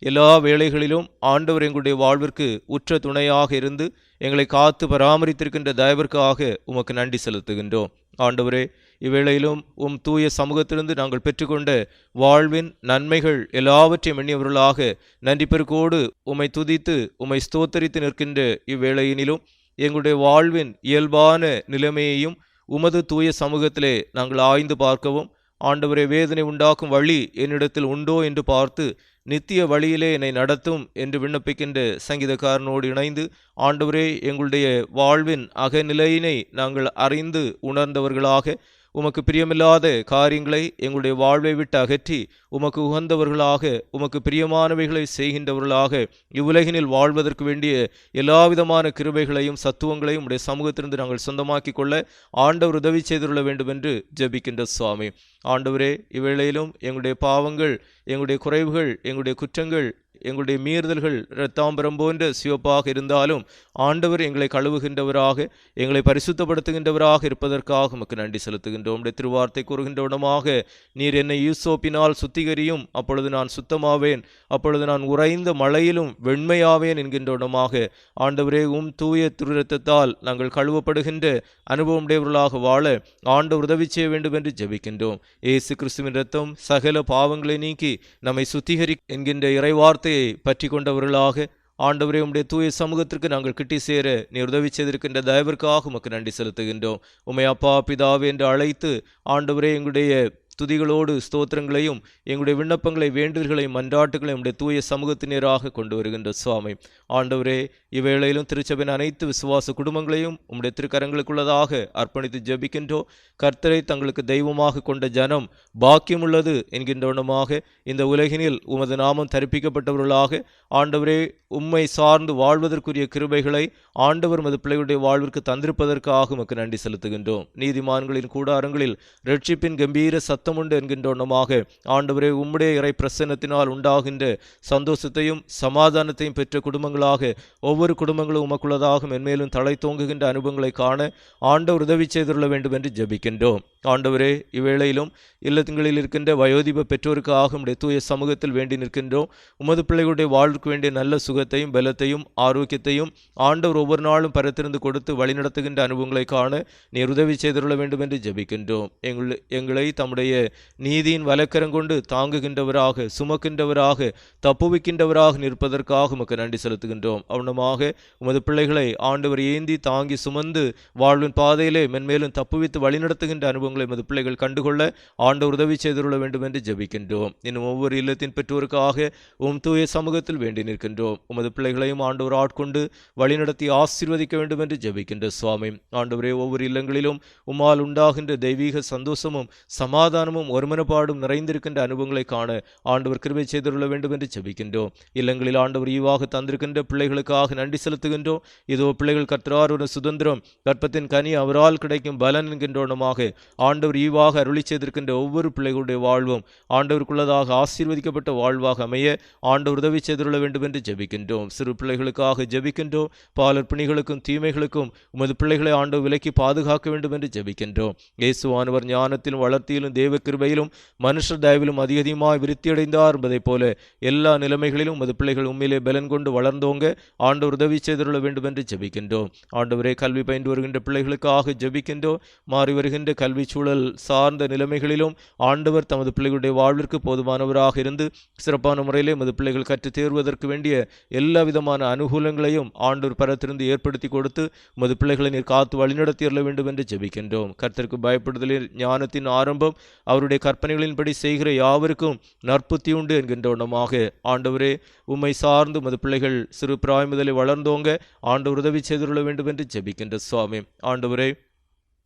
எல்லா வேளைகளிலும் ஆண்டவர் எங்களுடைய வாழ்விற்கு உற்ற துணையாக இருந்து எங்களை காத்து பராமரித்திருக்கின்ற தயவிற்காக உமக்கு நன்றி செலுத்துகின்றோம். ஆண்டவரே, இவ்வேளையிலும் உம் தூய சமூகத்திலிருந்து நாங்கள் பெற்றுக்கொண்ட வாழ்வின் நன்மைகள் எல்லாவற்றையும் எண்ணியவர்களாக நன்றி பெருக்கோடு உம்மை துதித்து உம்மை ஸ்தோத்தரித்து நிற்கின்ற இவ்வேளையினிலும் எங்களுடைய வாழ்வின் இயல்பான நிலைமையையும் உமது தூய சமூகத்திலே நாங்கள் ஆய்ந்து பார்க்கவும், ஆண்டவரே, வேதனை உண்டாக்கும் வழி என்னிடத்தில் உண்டோ என்று பார்த்து நித்திய வழியிலே என்னை நடத்தும் என்று விண்ணப்பிக்கின்ற சங்கீதக்காரனோடு இணைந்து, ஆண்டவரே, எங்களுடைய வாழ்வின் அகநிலையினை நாங்கள் அறிந்து உணர்ந்தவர்களாக உமக்கு பிரியமில்லாத காரியங்களை எங்களுடைய வாழ்வை விட்டு அகற்றி உமக்கு உகந்தவர்களாக உமக்கு பிரியமானவைகளை செய்கின்றவர்களாக இவ்வுலகினில் வாழ்வதற்கு வேண்டிய எல்லாவிதமான கிருபைகளையும் சத்துவங்களையும் உடைய சமூகத்திலிருந்து நாங்கள் சொந்தமாக்கி கொள்ள ஆண்டவர் உதவி செய்துள்ள வேண்டும் என்று ஜெபிக்கின்ற சுவாமி. ஆண்டவரே, இவ்வேளையிலும் எங்களுடைய பாவங்கள், எங்களுடைய குறைவுகள், எங்களுடைய குற்றங்கள், எங்களுடைய மீறுதல்கள் இரத்தாம்பரம் போன்ற சிவப்பாக இருந்தாலும் ஆண்டவர் எங்களை கழுவுகின்றவராக எங்களை பரிசுத்தப்படுத்துகின்றவராக இருப்பதற்காக உமக்கு நன்றி செலுத்துகின்றோம். உடைய திருவார்த்தை கூறுகின்றவனமாக நீர் என்னை ஈசோப்பினால் சுத்திகரியும், அப்பொழுது நான் சுத்தமாவேன், அப்பொழுது நான் உறைந்த மழையிலும் வெண்மையாவேன் என்கின்றவனமாக ஆண்டவரே, உம் தூய திருரத்தத்தால் நாங்கள் கழுவப்படுகின்ற அனுபவம் உடையவர்களாக வாழ ஆண்டவர் உதவி செய்ய வேண்டும் என்று ஜெபிக்கின்றோம். இயேசு கிறிஸ்துவின் இரத்தம் சகல பாவங்களை நீக்கி நம்மை சுத்திகரி என்கின்ற இறைவார்த்தையை பற்றி கொண்டவர்களாக ஆண்டவரே, உம்முடைய தூய சமூகத்திற்கு நாங்கள் கிட்டி சேர நீர் உதவி செய்திருக்கின்ற தயவிற்காக உமக்கு நன்றி செலுத்துகின்றோம். உம்மை அப்பா பிதாவே என்று அழைத்து ஆண்டவரே, எங்களுடைய துதிகளோடு ஸ்தோத்திரங்களையும் எங்களுடைய விண்ணப்பங்களை வேண்டுதல்களையும் மன்றாட்டுகளையும் உடைய தூய சமூகத்தினராக கொண்டு வருகின்ற சுவாமி. ஆண்டவரே, இவ்வேளையிலும் திருச்சபையின் அனைத்து விசுவாச குடும்பங்களையும் உம்முடைய திருக்கரங்களுக்குள்ளதாக அர்ப்பணித்து ஜெபிக்கின்றோம். கர்த்தரை தங்களுக்கு தெய்வமாக கொண்ட ஜனம் பாக்கியமுள்ளது என்கின்றவனமாக இந்த உலகினில் உமது நாமம் தரிப்பிக்கப்பட்டவர்களாக ஆண்டவரே, உம்மை சார்ந்து வாழ்வதற்குரிய கிருபைகளை ஆண்டவர் மது பிள்ளைகளுடைய வாழ்விற்கு தந்திருப்பதற்காக உமக்கு நன்றி செலுத்துகின்றோம். நீதிமான்களின் கூடாரங்களில் ரட்சிப்பின் கம்பீர சத்தமுண்டு என்கின்றவனமாக ஆண்டவரே, உம்முடைய இறை பிரசன்னத்தினால் உண்டாகின்ற சந்தோஷத்தையும் சமாதானத்தையும் பெற்ற குடும்பங்களாக ஒவ்வொரு குடும்பங்களும் உமக்குள்ளதாக மென்மேலும் தலை தோங்குகின்ற அனுபவங்களை காண ஆண்டவர் உதவி செய்துள்ள வேண்டும் என்று ஜெபிக்கின்றோம். ஆண்டவரே, இவ்வேளையிலும் இல்லங்களில் இருக்கின்ற வயோதிப பெற்றோருக்காக உம்முடைய தூய சமூகத்தில் வேண்டி நிற்கின்றோம். உமது பிள்ளைகளுடைய வாழ்வுக்கு வேண்டிய நல்ல சுகத்தையும் பலத்தையும் ஆரோக்கியத்தையும் ஆண்டவர் ஒவ்வொரு நாளும் பரத்திருந்து கொடுத்து வழிநடத்துகின்ற அனுபவங்களை காண நீர் உதவி செய்துள்ள வேண்டும் என்று ஜெபிக்கின்றோம். எங்களை தம்முடைய நீதியின் வலக்கரங்கொண்டு தாங்குகின்றவராக, சுமக்கின்றவராக, தப்புவிக்கின்றவராக நிற்பதற்காக உமக்கு நன்றி செலுத்துகின்றோம். அவனமாக உமது பிள்ளைகளை ஆண்டவர் ஏந்தி தாங்கி சுமந்து வாழ்வின் பாதையிலே மென்மேலும் தப்புவித்து வழிநடத்துகின்ற அனுபவங்களை உமது பிள்ளைகள் கண்டுகொள்ள ஆண்டவர் உதவி செய்துள்ள வேண்டும் என்று ஜெபிக்கின்றோம். இன்னும் ஒவ்வொரு இல்லத்தின் பெற்றோருக்காக உம் தூய சமூகத்தில் வேண்டி நிற்கின்றோம். உமது பிள்ளைகளையும் ஆண்டவர் ஆட்கொண்டு வழிநடத்தி ஆசீர்வதிக்க வேண்டும் என்று ஜெபிக்கின்ற சுவாமி. ஆண்டவரே, ஒவ்வொரு இல்லங்களிலும் உம்மால் உண்டாகின்ற தெய்வீக சந்தோஷமும் சமாதானமும் ஒருமனப்பாடும் நிறைந்திருக்கின்ற அனுபவங்களை காண ஆண்டவர் கிருபை செய்துள்ள வேண்டும் என்று ஜெபிக்கின்றோம். இல்லங்களில் ஆண்டவர் ஈவாக தந்திருக்கின்ற பிள்ளைகளுக்காக நன்றி செலுத்துகின்றோம். இதோ பிள்ளைகள் கர்த்தரார் ஒரு சுதந்திரம், கற்பத்தின் கனி அவரால் கிடைக்கும் பலன் என்கின்றோனமாக ஆண்டவர் ஈவாக அருளி செய்திருக்கின்ற ஒவ்வொரு பிள்ளைகளுடைய வாழ்வும் ஆண்டவருக்குள்ளதாக ஆசீர்வதிக்கப்பட்ட வாழ்வாக அமைய ஆண்டவர் உதவி செய்துள்ள வேண்டும் என்று ஜெபிக்கின்றோம். சிறு பிள்ளைகளுக்காக ஜெபிக்கின்றோம். பாலர் பிணிகளுக்கும் தீமைகளுக்கும் உமது பிள்ளைகளை ஆண்டவர் விலக்கி பாதுகாக்க வேண்டும் என்று ஜெபிக்கின்றோம். இயேசுவானவர் ஞானத்திலும் வளர்த்தியிலும் தேவ கிருபையிலும் மனுஷர் தயவிலும் அதிகமாய் விருத்தியடைந்தார் என்பதைப் போல எல்லா நிலைமைகளிலும் உமது பிள்ளைகள் உண்மையிலே பலன் கொண்டு வளர்ந்தோங்க ஆண்டவர் உதவி செய்துள்ள வேண்டும் என்று ஜெபிக்கின்றோம். ஆண்டவரே, கல்வி பயின்று வருகின்ற பிள்ளைகளுக்காக ஜெபிக்கின்றோம். மாறி வருகின்ற கல்வி சூழல் சார்ந்த நிலைமைகளிலும் ஆண்டவர் தமது பிள்ளைகளுடைய வாழ்விற்கு போதுமானவராக இருந்து சிறப்பான முறையிலே உமது பிள்ளைகள் கற்று தேர்வதற்கு வேண்டிய எல்லா விதமான அனுகூலங்களையும் ஆண்டவர் பரத்திலிருந்து ஏற்படுத்தி கொடுத்து உமது பிள்ளைகளை நீர் காத்து வழிநடத்தி அருள வேண்டும் என்று ஜெபிக்கின்றோம். கர்த்தருக்கு பயப்படுதலில் ஞானத்தின் ஆரம்பம், அவருடைய கற்பனைகளின்படி செய்கிற யாவருக்கும் நற்புத்தி உண்டு என்கின்றவனமாக ஆண்டவரே, உம்மை சார்ந்து உமது பிள்ளைகள் சிறு பிராய் முதலில் வளர்ந்தோங்க ஆண்டவர் உதவி செய்துள்ள வேண்டும் என்று ஜெபிக்கின்ற சுவாமி. ஆண்டவரே,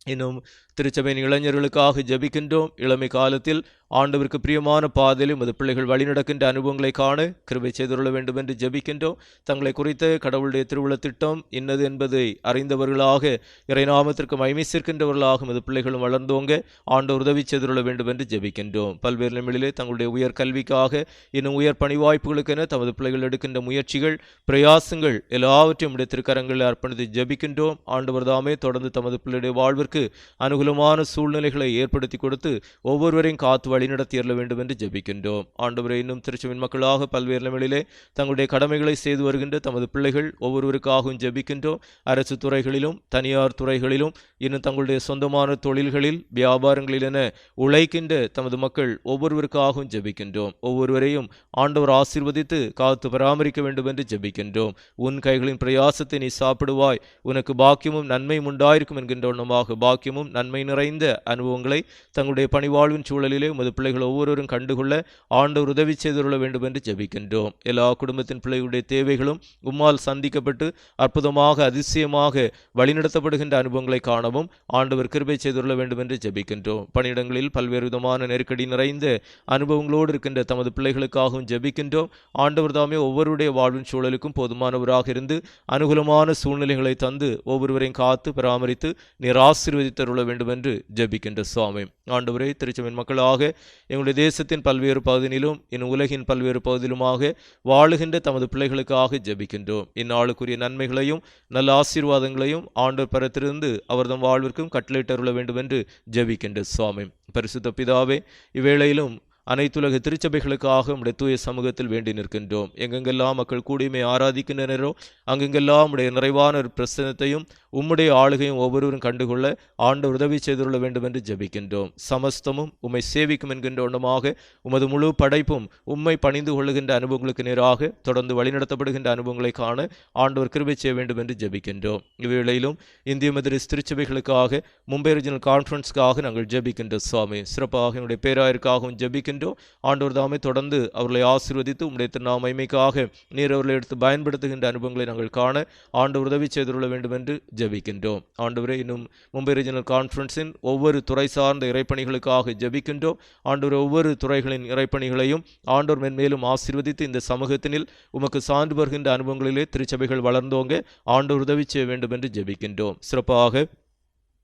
இன்னும் திருச்சபையின் இளைஞர்களுக்காக ஜெபிக்கின்றோம். இளமை காலத்தில் ஆண்டவருக்கு பிரியமான பாதையில் உமது பிள்ளைகள் வழிநடக்கின்ற அனுபவங்களை காண கிருபை செய்துள்ள வேண்டும் என்று ஜெபிக்கின்றோம். தங்களை குறித்த கடவுளுடைய திருவுள திட்டம் இன்னது என்பதை அறிந்தவர்களாக இறைநாமத்திற்கு மகிமை சேர்க்கின்றவர்களாக உமது பிள்ளைகளும் வளர்ந்தோங்க ஆண்டவர் உதவி செய்துள்ள வேண்டும் என்று ஜெபிக்கின்றோம். பல்வேறு நிலைகளிலே தங்களுடைய உயர் கல்விக்காக இன்னும் உயர் பணி வாய்ப்புகளுக்கென தமது பிள்ளைகள் எடுக்கின்ற முயற்சிகள் பிரயாசங்கள் எல்லாவற்றையும் உடைய திருக்கரங்களில் அர்ப்பணித்து ஜெபிக்கின்றோம். ஆண்டவர் தாமே தொடர்ந்து தமது பிள்ளையுடைய வாழ்விற்கு அனுகூலமான சூழ்நிலைகளை ஏற்படுத்தி கொடுத்து ஒவ்வொருவரையும் காத்து வழிநடத்தி அருள வேண்டும் என்று ஜெபிக்கின்றோம். ஆண்டவரை இன்னும் திருச்சபையின் மக்களாக பல்வேறு நிலைகளிலே தங்களுடைய கடமைகளை செய்து வருகின்ற தமது பிள்ளைகள் ஒவ்வொருவருக்காகவும் ஜெபிக்கின்றோம். அரசு துறைகளிலும் தனியார் துறைகளிலும் இன்னும் தங்களுடைய சொந்தமான தொழில்களில் வியாபாரங்களில் என உழைக்கின்ற தமது மக்கள் ஒவ்வொருவருக்காகவும் ஜெபிக்கின்றோம். ஒவ்வொருவரையும் ஆண்டவர் ஆசீர்வதித்து காத்து பராமரிக்க வேண்டும் என்று ஜெபிக்கின்றோம். உன் கைகளின் பிரயாசத்தை நீ சாப்பிடுவாய், உனக்கு பாக்கியமும் நன்மையும் உண்டாயிருக்கும் என்கின்ற ஒன்றமாக பாக்கியமும் நன்மை நிறைந்த அனுபவங்களை தங்களுடைய பணிவாழ்வின் சூழலிலே உமது பிள்ளைகள் ஒவ்வொருவரும் கண்டுகொள்ள ஆண்டவர் உதவி செய்துள்ள வேண்டும் என்று ஜெபிக்கின்றோம். எல்லா குடும்பத்தின் பிள்ளைகளுடைய தேவைகளும் உம்மால் சந்திக்கப்பட்டு அற்புதமாக அதிசயமாக வழிநடத்தப்படுகின்ற அனுபவங்களை காணவும் ஆண்டவர் கிருபை செய்துள்ள வேண்டும் என்று ஜெபிக்கின்றோம். பணியிடங்களில் பல்வேறு விதமான நெருக்கடி நிறைந்த அனுபவங்களோடு இருக்கின்ற தமது பிள்ளைகளுக்காகவும் ஜெபிக்கின்றோம். ஆண்டவர் தாமே ஒவ்வொருடைய வாழ்வின் சூழலுக்கும் போதுமானவராக இருந்து அனுகூலமான சூழ்நிலைகளை தந்து ஒவ்வொருவரையும் காத்து பராமரித்து நீர் ஆசீர்வதித்தருள வேண்டும் என்று ஜெபிக்கின்ற சுவாமி. ஆண்டவரே, திருச்சபையின் மக்களாக எங்களுடைய தேசத்தின் பல்வேறு பகுதியிலும் இன்னும் உலகின் பல்வேறு பகுதியிலுமாக வாழுகின்ற தமது பிள்ளைகளுக்காக ஜெபிக்கின்றோம். இந்நாளுக்குரிய நன்மைகளையும் நல்ல ஆசீர்வாதங்களையும் ஆண்டவர் பெறத்திலிருந்து அவர்தம் வாழ்விற்கும் கட்டளையிட்டருள வேண்டும் என்று ஜெபிக்கின்ற சுவாமி. பரிசுத்த பிதாவே, இவ்வேளையிலும் அனைத்துலக திருச்சபைகளுக்காக உடைய தூய சமூகத்தில் வேண்டி நிற்கின்றோம். எங்கெங்கெல்லாம் மக்கள் கூடியுமே ஆராதிக்கின்றனரோ அங்கெங்கெல்லாம் உடைய நிறைவான ஒரு பிரசனத்தையும் உம்முடைய ஆளுகையும் ஒவ்வொருவரும் கண்டுகொள்ள ஆண்டவர் உதவி செய்துள்ள வேண்டும் என்று ஜெபிக்கின்றோம். சமஸ்தமும் உம்மை சேவிக்கும் என்கின்ற ஒன்றமாக உமது முழு படைப்பும் உம்மை பணிந்து கொள்ளுகின்ற அனுபவங்களுக்கு நேராக தொடர்ந்து வழிநடத்தப்படுகின்ற அனுபவங்களை காண ஆண்டவர் கிருபை செய்ய வேண்டும் என்று ஜெபிக்கின்றோம். இவ்வேளையிலும் இந்திய மெதரிஸ்ட் திருச்சபைகளுக்காக மும்பை ரீஜனல் கான்ஃபரன்ஸ்க்காக நாங்கள் ஜெபிக்கின்ற சுவாமி. சிறப்பாக எங்களுடைய பேராயருக்காகவும் ஜெபிக்கின்றோம். ஆண்டவர் தாமே தொடர்ந்து அவர்களை ஆசீர்வதித்து உம்முடைய திருநாம மகிமைக்காக நீர் அவர்களை எடுத்து பயன்படுத்துகின்ற அனுபவங்களை நாங்கள் காண ஆண்டவர் உதவி செய்துள்ள வேண்டும் என்று ஜெபிக்கின்றோம். ஆண்டவரே, இன்னும் மும்பை ரீஜனல் கான்ஃபரன்ஸின் ஒவ்வொரு துறை சார்ந்த இறைப்பணிகளுக்காக ஜெபிக்கின்றோம். ஆண்டவர் ஒவ்வொரு துறைகளின் இறைப்பணிகளையும் ஆண்டவர் மென்மேலும் ஆசீர்வதித்து இந்த சமூகத்தினில் உமக்கு சான்று வருகின்ற அனுபவங்களிலே திருச்சபைகள் வளர்ந்தோங்க ஆண்டவர் உதவி செய்ய வேண்டும் என்று ஜெபிக்கின்றோம். சிறப்பாக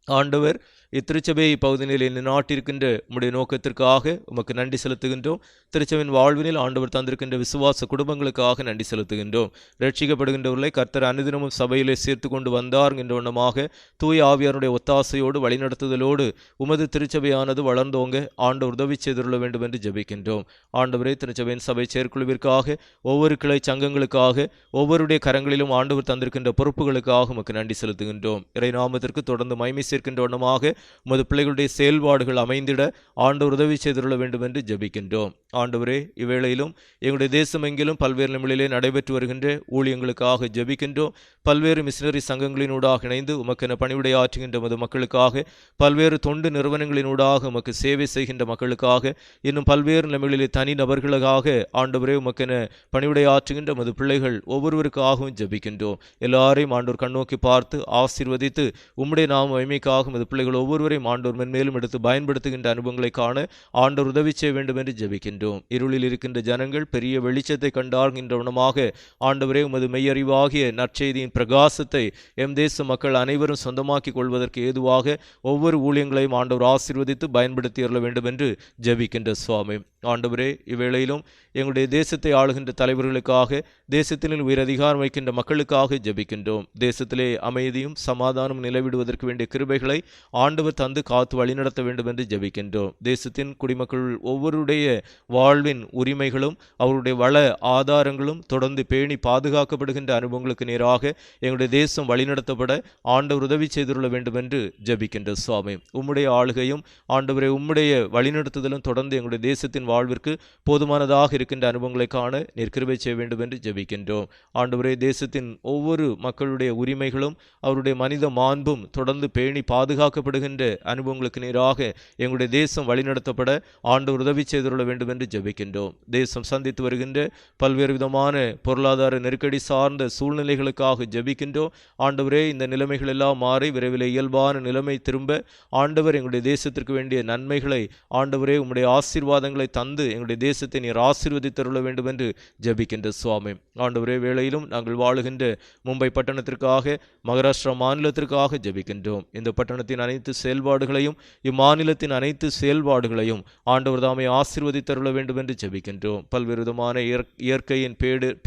ஆண்டவர் இத்திருச்சபை பகுதியில் நாட்டிருக்கின்ற உம்முடைய நோக்கத்திற்காக உமக்கு நன்றி செலுத்துகின்றோம். திருச்சபையின் வாழ்வினில் ஆண்டவர் தந்திருக்கின்ற விசுவாச குடும்பங்களுக்காக நன்றி செலுத்துகின்றோம். ரட்சிக்கப்படுகின்றவர்களை கர்த்தர் அனுதினமும் சபையிலே சேர்த்து கொண்டு வந்தார் என்ற ஒன்றமாக தூய ஆவியாருடைய ஒத்தாசையோடு வழிநடத்துதலோடு உமது திருச்சபையானது வளர்ந்தோங்க ஆண்டவர் உதவி செய்துள்ள வேண்டும் என்று ஜெபிக்கின்றோம். ஆண்டவரே, திருச்சபையின் சபை செயற்குழுவிற்காக ஒவ்வொரு கிளை சங்கங்களுக்காக ஒவ்வொருடைய கரங்களிலும் ஆண்டவர் தந்திருக்கின்ற பொறுப்புகளுக்காக உமக்கு நன்றி செலுத்துகின்றோம். இறை நாமத்திற்கு தொடர்ந்து மகிமை சேர்க்கின்ற ஒன்றமாக உமது பிள்ளைகளுடைய செயல்பாடுகள் அமைந்திட ஆண்டவர் உதவி செய்துள்ள வேண்டும் என்று ஜெபிக்கின்றோம். ஆண்டவரே, இவ்வேளையிலும் எங்களுடைய தேசம் எங்கிலும் பல்வேறு நிலைகளிலே நடைபெற்று வருகின்ற ஊழியங்களுக்காக ஜெபிக்கின்றோம். பல்வேறு மிஷனரி சங்கங்களினூடாக இணைந்து உமக்கென பணிவிடை ஆற்றுகின்ற உமது மக்களுக்காக, பல்வேறு தொண்டு நிறுவனங்களினூடாக உமக்கு சேவை செய்கின்ற மக்களுக்காக, இன்னும் பல்வேறு நிலைகளிலே தனி நபர்களுக்காக ஆண்டவரே உமக்கென பணிவிடை ஆற்றுகின்ற உமது பிள்ளைகள் ஒவ்வொருவருக்காகவும் ஜெபிக்கின்றோம். எல்லாரையும் ஆண்டவர் கண்ணோக்கி பார்த்து ஆசீர்வதித்து உம்முடைய நாம மகிமைக்காக உமது பிள்ளைகள் ஒவ்வொருவரையும் ஆண்டவர் மென்மேலும் எடுத்து பயன்படுத்துகின்ற அனுபவங்களை காண ஆண்டவர் உதவி செய்ய வேண்டும் என்று ஜெபிக்கின்றோம். இருளில் இருக்கின்ற ஜனங்கள் பெரிய வெளிச்சத்தை கண்டார்கின்ற உணமாக ஆண்டவரே உமது மெய்யறிவாகிய நற்செய்தியின் பிரகாசத்தை எம் தேச மக்கள் அனைவரும் சொந்தமாக்கிக் கொள்வதற்கு ஏதுவாக ஒவ்வொரு ஊழியங்களையும் ஆண்டவர் ஆசீர்வதித்து பயன்படுத்தி அருள வேண்டும் என்று ஜெபிக்கின்ற சுவாமி. ஆண்டவரே, இவ்வேளையிலும் எங்களுடைய தேசத்தை ஆளுகின்ற தலைவர்களுக்காக, தேசத்தினில் உயர் அதிகாரம் வைக்கின்ற மக்களுக்காக ஜெபிக்கின்றோம். தேசத்திலே அமைதியும் சமாதானம் நிலவிடுவதற்கு வேண்டிய கிருபைகளை ஆண்டவர் தந்து காத்து வழிநடத்த வேண்டும் என்று ஜெபிக்கின்றோம். தேசத்தின் குடிமக்கள் ஒவ்வொருடைய வாழ்வின் உரிமைகளும் அவருடைய வள ஆதாரங்களும் தொடர்ந்து பேணி பாதுகாக்கப்படுகின்ற அனுபவங்களுக்கு நேராக எங்களுடைய தேசம் வழிநடத்தப்பட ஆண்டவர் உதவி செய்துள்ள வேண்டும் என்று ஜெபிக்கின்ற சுவாமி. உம்முடைய ஆளுகையும் ஆண்டவரை உம்முடைய வழிநடத்துதலும் தொடர்ந்து எங்களுடைய தேசத்தின் வாழ்விற்கு போதுமானதாக இருக்கின்ற அனுபவங்களை காண நீர் கிருபை செய்ய வேண்டும் என்று ஜெபிக்கின்றோம். ஆண்டவரே, தேசத்தின் ஒவ்வொரு மக்களுடைய உரிமைகளும் அவருடைய மனித மாண்பும் தொடர்ந்து பேணி பாதுகாக்கப்படுகின்ற அனுபவங்களுக்கு நேராக எங்களுடைய தேசம் வழிநடத்தப்பட ஆண்டவர் உதவி செய்துள்ள வேண்டும் என்று ஜெபிக்கின்றோம். தேசம் சந்தித்து வருகின்ற பல்வேறு விதமான பொருளாதார நெருக்கடி சார்ந்த சூழ்நிலைகளுக்காக ஜெபிக்கின்றோம். ஆண்டவரே, இந்த நிலைமைகள் எல்லாம் மாறி விரைவில் இயல்பான நிலைமை திரும்ப ஆண்டவர் எங்களுடைய தேசத்திற்கு வேண்டிய நன்மைகளை, ஆண்டவரே உம்முடைய ஆசீர்வாதங்களை தந்து எங்களுடைய தேசத்தை நீர் ஆசீர்வதித்தருள வேண்டும் என்று ஜெபிக்கின்ற சுவாமி. ஆண்டவரே, வேளையிலும் நாங்கள் வாழுகின்ற மும்பை பட்டணத்திற்காக, மகாராஷ்டிரா மாநிலத்திற்காக ஜெபிக்கின்றோம். இந்த பட்டணத்தின் அனைத்து செயல்பாடுகளையும், இம்மாநிலத்தின் அனைத்து செயல்பாடுகளையும் ஆண்டவர் தாமே ஆசீர்வதித்தருள வேண்டும் என்று ஜெபிக்கின்றோம். பல்வேறு விதமான இயற்கையின்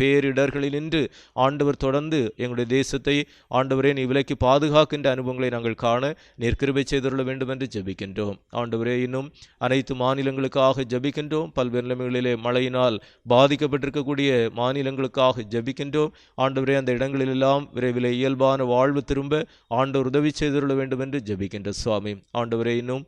பேரிடர்களினின்று ஆண்டவர் தொடர்ந்து எங்களுடைய தேசத்தை ஆண்டவரே நீ விலக்கி பாதுகாக்கின்ற அனுபவங்களை நாங்கள் காண நீர் கிருபை செய்தருள வேண்டும் என்று ஜெபிக்கின்றோம். ஆண்டவரே, இன்னும் அனைத்து மாநிலங்களுக்காக ஜெபிக்கின்றோம். பல்வேறு நிலைமைகளிலே மழையினால் பாதிக்கப்பட்டிருக்கக்கூடிய மாநிலங்களுக்காக ஜெபிக்கின்றோம். ஆண்டவரே, அந்த இடங்களிலெல்லாம் விரைவில் இயல்பான வாழ்வு திரும்ப ஆண்டவர் உதவி செய்தருள வேண்டும் என்று ஜெபிக்கின்ற சுவாமி. ஆண்டவரே, இன்னும்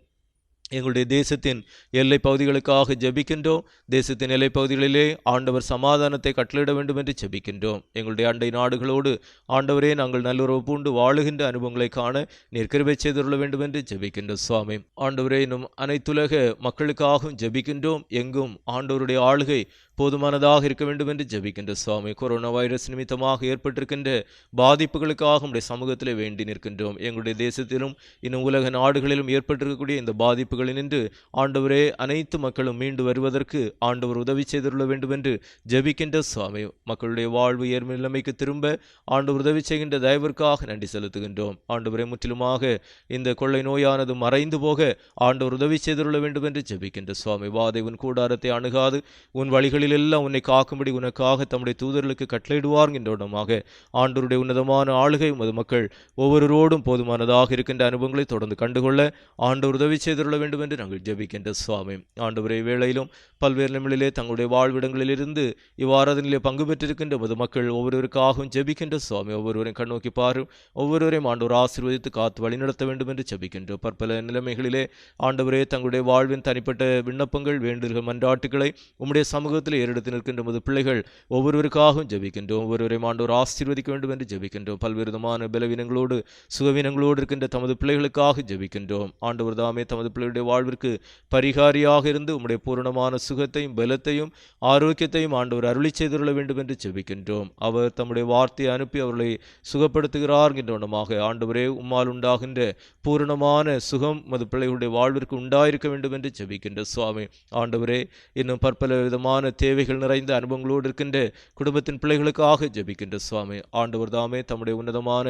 எங்களுடைய தேசத்தின் எல்லை பகுதிகளுக்காக ஜெபிக்கின்றோம். தேசத்தின் எல்லை பகுதிகளிலே ஆண்டவர் சமாதானத்தை கட்டளையிட வேண்டும் என்று ஜெபிக்கின்றோம். எங்களுடைய அண்டை நாடுகளோடு ஆண்டவரே நாங்கள் நல்லுறவு பூண்டு வாழுகின்ற அனுபவங்களை காண நீர் கிருபை செய்துள்ள வேண்டும் என்று ஜெபிக்கின்ற சுவாமி. ஆண்டவரே, இன்னும் அனைத்துலக மக்களுக்காகவும் ஜெபிக்கின்றோம். எங்கும் ஆண்டவருடைய ஆளுகை போதுமானதாக இருக்க வேண்டும் என்று ஜெபிக்கின்ற சுவாமி. கொரோனா வைரஸ் நிமித்தமாக ஏற்பட்டிருக்கின்ற பாதிப்புகளுக்காக உடைய சமூகத்திலே வேண்டி நிற்கின்றோம். எங்களுடைய தேசத்திலும் இன்னும் உலக நாடுகளிலும் ஏற்பட்டிருக்கக்கூடிய இந்த பாதிப்புகளினின்று ஆண்டவரே அனைத்து மக்களும் மீண்டு வருவதற்கு ஆண்டவர் உதவி செய்துள்ள வேண்டும் என்று ஜெபிக்கின்ற சுவாமி. மக்களுடைய வாழ்வு ஏர்மை நிலைமைக்கு திரும்ப ஆண்டவர் உதவி செய்கின்ற தயவிற்காக நன்றி செலுத்துகின்றோம். ஆண்டவரை, முற்றிலுமாக இந்த கொள்ளை நோயானது மறைந்து போக ஆண்டவர் உதவி செய்துள்ள வேண்டும் என்று ஜெபிக்கின்ற சுவாமி. வாதை உன் கூடாரத்தை அணுகாது, உன் வழிகளில் எல்லாம் உன்னை காக்கும்படி உனக்காக தம்முடைய தூதர்களுக்கு கட்டளையிடுவார் என்கிறோடமாக ஆண்டவருடைய உன்னதமான ஆளுகை உமது மக்கள் ஒவ்வொருவரோடும் போதுமானதாக இருக்கின்ற அனுபவங்களை தொடர்ந்து கண்டுகொள்ள ஆண்டவர் உதவி செய்துள்ள வேண்டும் என்று நாங்கள் ஜெபிக்கின்ற சுவாமி. ஆண்டவரை, வேளையிலும் பல்வேறு நிலைகளிலே தங்களுடைய வாழ்விடங்களிலிருந்து இவ்வாராதனிலே பங்கு பெற்றிருக்கின்ற உமது மக்கள் ஒவ்வொருவருக்காகவும் ஜெபிக்கின்ற சுவாமி. ஒவ்வொருவரையும் கண்ணோக்கி பாரும், ஒவ்வொருவரையும் ஆண்டவர் ஆசீர்வதித்து காத்து வழிநடத்த வேண்டும் என்று ஜெபிக்கின்றோம். பற்பல நிலைமைகளிலே ஆண்டவரே தங்களுடைய வாழ்வின் தனிப்பட்ட விண்ணப்பங்கள், வேண்டுதல்கள், மன்றாட்டுகளை உம்முடைய சமூகத்தில் ஏறெடுத்து நிற்கின்ற உமது பிள்ளைகள் ஒவ்வொருவருக்காகவும் ஜெபிக்கின்றோம். ஒவ்வொருவரையும் ஆண்டவர் ஆசீர்வதிக்க வேண்டும் என்று ஜெபிக்கின்றோம். பல்வேறு விதமான பலவீனங்களோடு சுகவீனங்களோடு இருக்கின்ற தமது பிள்ளைகளுக்காக ஜெபிக்கின்றோம். ஆண்டவர் தாமே தமது பிள்ளைகளுடைய வாழ்விற்கு பரிகாரியாக இருந்து உம்முடைய பூரணமான சுகத்தையும் பலத்தையும் ஆரோக்கியத்தையும் ஆண்டவர் அருளி செய்துள்ள வேண்டும் என்று ஜெபிக்கின்றோம். அவர் தம்முடைய வார்த்தையை அனுப்பி அவர்களை சுகப்படுத்துகிறார் என்கிறோமாக ஆண்டவரே, உம்மால் உண்டாகின்ற பூரணமான சுகம் உமது பிள்ளைகளுடைய வாழ்விற்கு உண்டாயிருக்க வேண்டும் என்று ஜெபிக்கின்ற சுவாமி. ஆண்டவரே, இன்னும் பற்பல விதமான தேவைகள் நிறைந்த அனுபவங்களோடு இருக்கின்ற குடும்பத்தின் பிள்ளைகளுக்காக ஜெபிக்கின்ற சுவாமி. ஆண்டவர் தாமே தம்முடைய உன்னதமான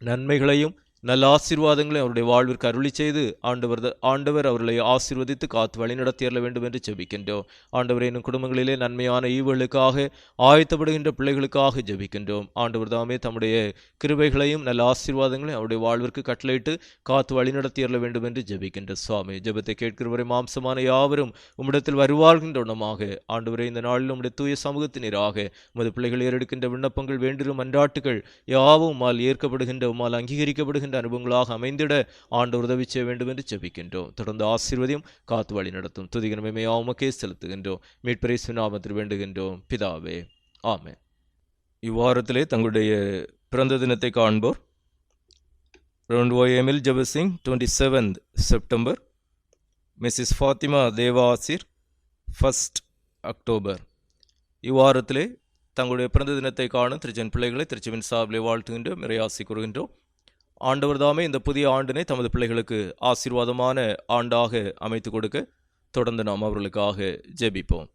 நன்மைகளையும் நல்ல ஆசீர்வாதங்களை அவருடைய வாழ்விற்கு அருளி செய்து ஆண்டவர் அவர்களை ஆசீர்வதித்து காத்து வழிநடத்தியற வேண்டும் என்று ஜெபிக்கின்றோம். ஆண்டவர் என்னும் குடும்பங்களிலே நன்மையான ஈவுகளுக்காக ஆயத்தப்படுகின்ற பிள்ளைகளுக்காக ஜெபிக்கின்றோம். ஆண்டவர் தாமே தம்முடைய கிருபைகளையும் நல்ல ஆசீர்வாதங்களையும் அவருடைய வாழ்விற்கு கட்டளையிட்டு காத்து வழிநடத்தியற வேண்டும் என்று ஜெபிக்கின்ற சுவாமி. ஜெபத்தை கேட்கிறவரை மாம்சமான யாவரும் உம்மிடத்தில் வருவார்கின்றோமாக ஆண்டவரை, இந்த நாளில் உம்முடைய தூய சமூகத்தினராக உமது பிள்ளைகள் ஏறெடுக்கின்ற விண்ணப்பங்கள், வேண்டிடும் மன்றாட்டுகள் யாவும் உம்மால் ஏற்கப்படுகின்ற, உம்மால் அங்கீகரிக்கப்படுகின்ற அனுபவங்களாக அமைந்திட ஆண்டவர் உதவி செய்ய வேண்டும் என்று ஜெபிக்கின்றோம். தொடர்ந்து ஆசீர்வதியும் காத்து வழி நடத்தும். துதிகரமே உமக்கே செலுத்துகின்றோம். மீட்பரை நாமத்தில் வேண்டுகின்றோம் பிதாவே, ஆமென். இவ்வாரத்திலே தங்களுடைய பிறந்த தினத்தை காண்போர் reverend OML Jabasingh 27th September, Mrs Fathima Devasir 1st October. இவ்வாரத்திலே தங்களுடைய பிறந்த தினத்தை காணும் திருச்சென் பிள்ளைகளை திருச்செவின் சார்பிலே வாழ்த்துகின்றோம், இறையாசி கூறுகின்றோம். ஆண்டவர் தாமே இந்த புதிய ஆண்டினை தமது பிள்ளைகளுக்கு ஆசீர்வாதமான ஆண்டாக அமைத்து கொடுக்க தொடர்ந்து நாம் அவர்களுக்காக ஜெபிப்போம்.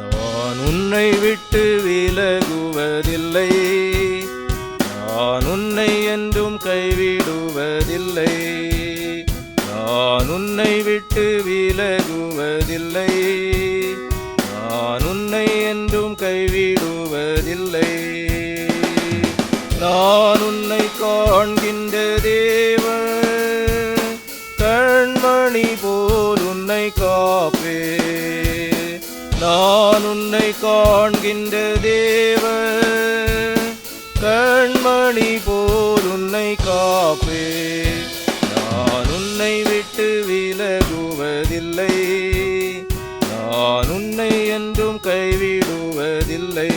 நான் உன்னை விட்டு விலகுவதில்லை, நான் உன்னை என்றும் கைவிடுவதில்லை, நான் உன்னை விட்டு விலகுவதில்லை, நான் உன்னை என்றும் கைவிடுவதில்லை. நான் உன்னை காண்கின்ற தேவன், கண்மணி போல் உன்னை காப்பே. நான் உன்னை காண்கின்ற தேவ கண்மணி போல் உன்னை காப்பே. நான் உன்னை விட்டு விலகுவதில்லை, நான் உன்னை என்றும் கைவிடுவதில்லை.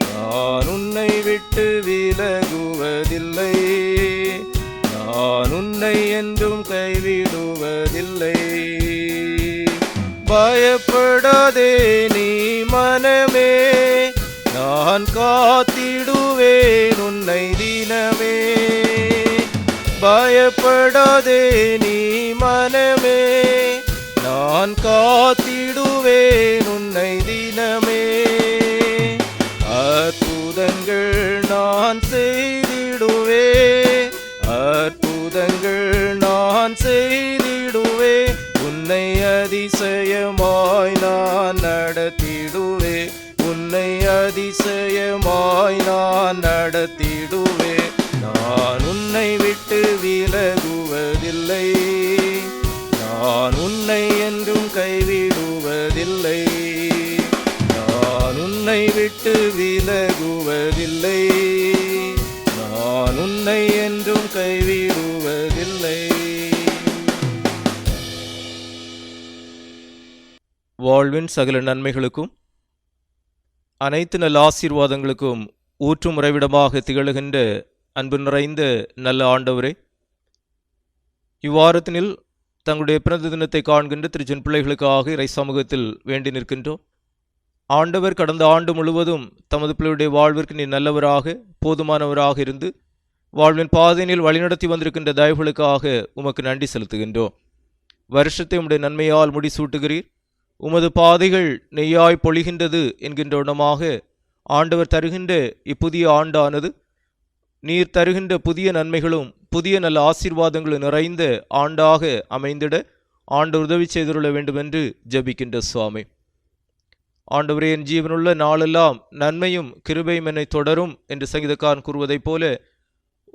நான் உன்னை விட்டு விலகுவதில்லை, நான் உன்னை என்றும் கைவிடுவதில்லை. பயப்படாதே நீ மனமே, நான் காத்திடுவேன் உன்னை தினமே. பயப்படாதே நீ மனமே, நான் காத்திடுவேன் உன்னை தினமே. அற்புதங்கள் நான் செய்திடுவே, அற்புதங்கள் நான் செய்திடுவே. உன்னை அதிசயமாய் நான் நடத்திடுவே, உன்னை அதிசயமாய் நான் நடத்திடுவே. நான் உன்னை விட்டு விலகுவதில்லை, நான் உன்னை என்றும் கைவிடுவதில்லை. நான் உன்னை விட்டு விலகுவதில்லை, நான் உன்னை என்றும் கைவிடுவதில்லை. வாழ்வின் சகல நன்மைகளுக்கும் அனைத்து நல்ல ஆசீர்வாதங்களுக்கும் ஊற்றும் உறைவிடமாக திகழ்கின்ற அன்பு நிறைந்த நல்ல ஆண்டவரே, இவ்வாரத்தினில் தங்களுடைய பிறந்த தினத்தை காண்கின்ற திருச்சென் பிள்ளைகளுக்காக இறை சமூகத்தில் வேண்டி நிற்கின்றோம். ஆண்டவர் கடந்த ஆண்டு முழுவதும் தமது பிள்ளையுடைய வாழ்விற்கு நீ நல்லவராக போதுமானவராக இருந்து வாழ்வின் பாதையினில் வழிநடத்தி வந்திருக்கின்ற தயவுகளுக்காக உமக்கு நன்றி செலுத்துகின்றோம். வருஷத்தை உம்முடைய நன்மையால் முடிசூட்டுகிறீர், உமது பாதைகள் நெய்யாய் பொழிகின்றது என்கின்ற உடமாக ஆண்டவர் தருகின்ற இப்புதிய ஆண்டானது நீர் தருகின்ற புதிய நன்மைகளும் புதிய நல்ல ஆசீர்வாதங்களும் நிறைந்த ஆண்டாக அமைந்திட ஆண்டவர் உதவி செய்துள்ள வேண்டும் என்று ஜெபிக்கின்ற சுவாமி. ஆண்டவரே, என் ஜீவனுள்ள நாளெல்லாம் நன்மையும் கிருபையும் என்னை தொடரும் என்று சங்கீதக்காரன் கூறுவதைப் போல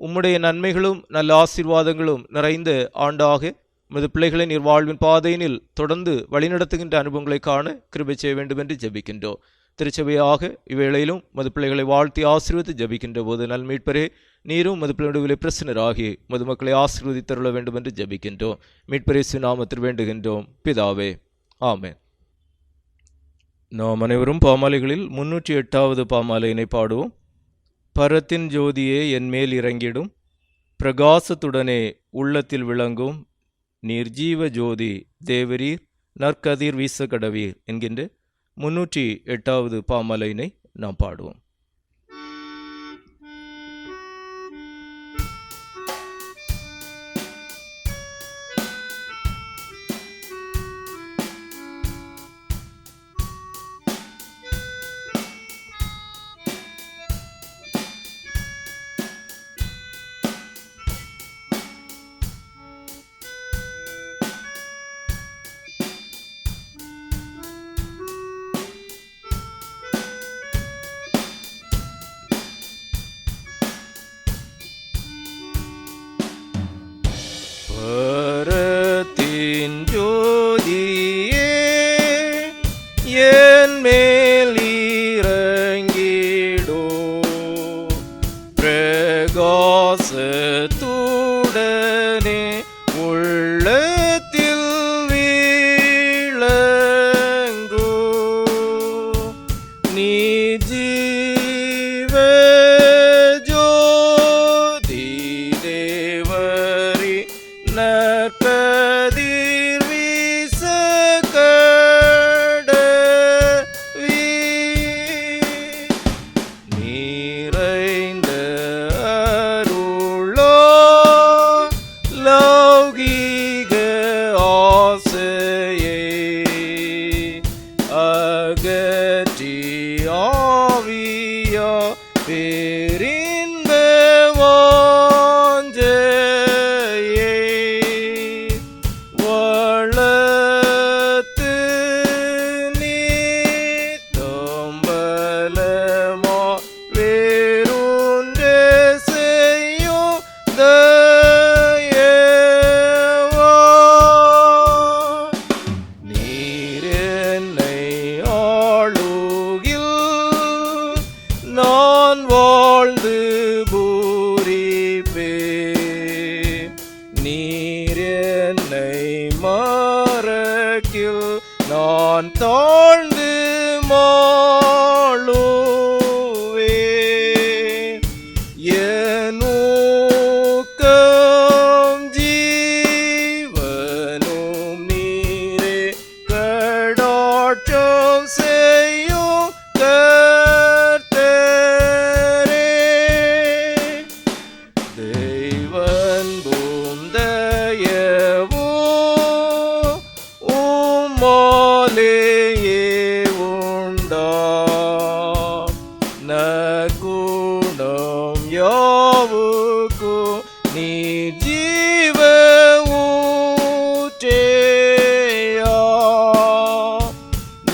உம்முடைய நன்மைகளும் நல்ல ஆசீர்வாதங்களும் நிறைந்த ஆண்டாக உமது பிள்ளைகளை நீர் வாழ்வின் பாதையினில் தொடர்ந்து வழிநடத்துகின்ற அனுபவங்களை காண கிருபை செய்ய வேண்டும் என்று ஜெபிக்கின்றோம். திருச்சபையாக இவ்வேளையிலும் மது பிள்ளைகளை வாழ்த்தி ஆசீர்வதித்து ஜபிக்கின்ற போது நல் மீட்பரே, நீரும் மது பிள்ளைகளுடைய பிரசன்னராகி மது மக்களை ஆசீர்வதித்தருள வேண்டும் என்று ஜபிக்கின்றோம். மீட்பரே நாமத்தில் வேண்டுகின்றோம் பிதாவே, ஆமென். நாம் அனைவரும் பாமாலைகளில் 308வது பாமாலையினை பாடுவோம். பரத்தின் ஜோதியே என்மேல் இறங்கிடும், பிரகாசத்துடனே உள்ளத்தில் விளங்கும் நீர் ஜீவ ஜோதி தேவரீர் நற்கதிர் வீச கடவீர் என்கின்ற 308வது பாமாலையினை நாம் பாடுவோம். பரத்தின் ஜோதியே என்மேல் இறங்கிடோ, பிரகாசத்துடனே உள்ளத்தில் விளங்கோ நீ ஜீவ ஜோதி தேவரி நற்கதிர் வீச கடவீர் நிறைந்த அருளோ லௌகீக ஆசையை அகற்றி ஆவியா பேரின்ப வாஞ்சையை வளர்த்து நீத்தம் பலமா வேறொன்ற செய்யும் தயவா நீர் என்னை நான் தாழ்ந்து மாளுவே என் ஊக்கம் ஜீவனும் நீரே கடாட்சம் செய்யும் கர்த்தரே தெய்வன்பும் தயவும் உம்மாலேயே உண்டா நற்குணம் யாவுக்கும் நீ ஜீவ ஊற்றேயா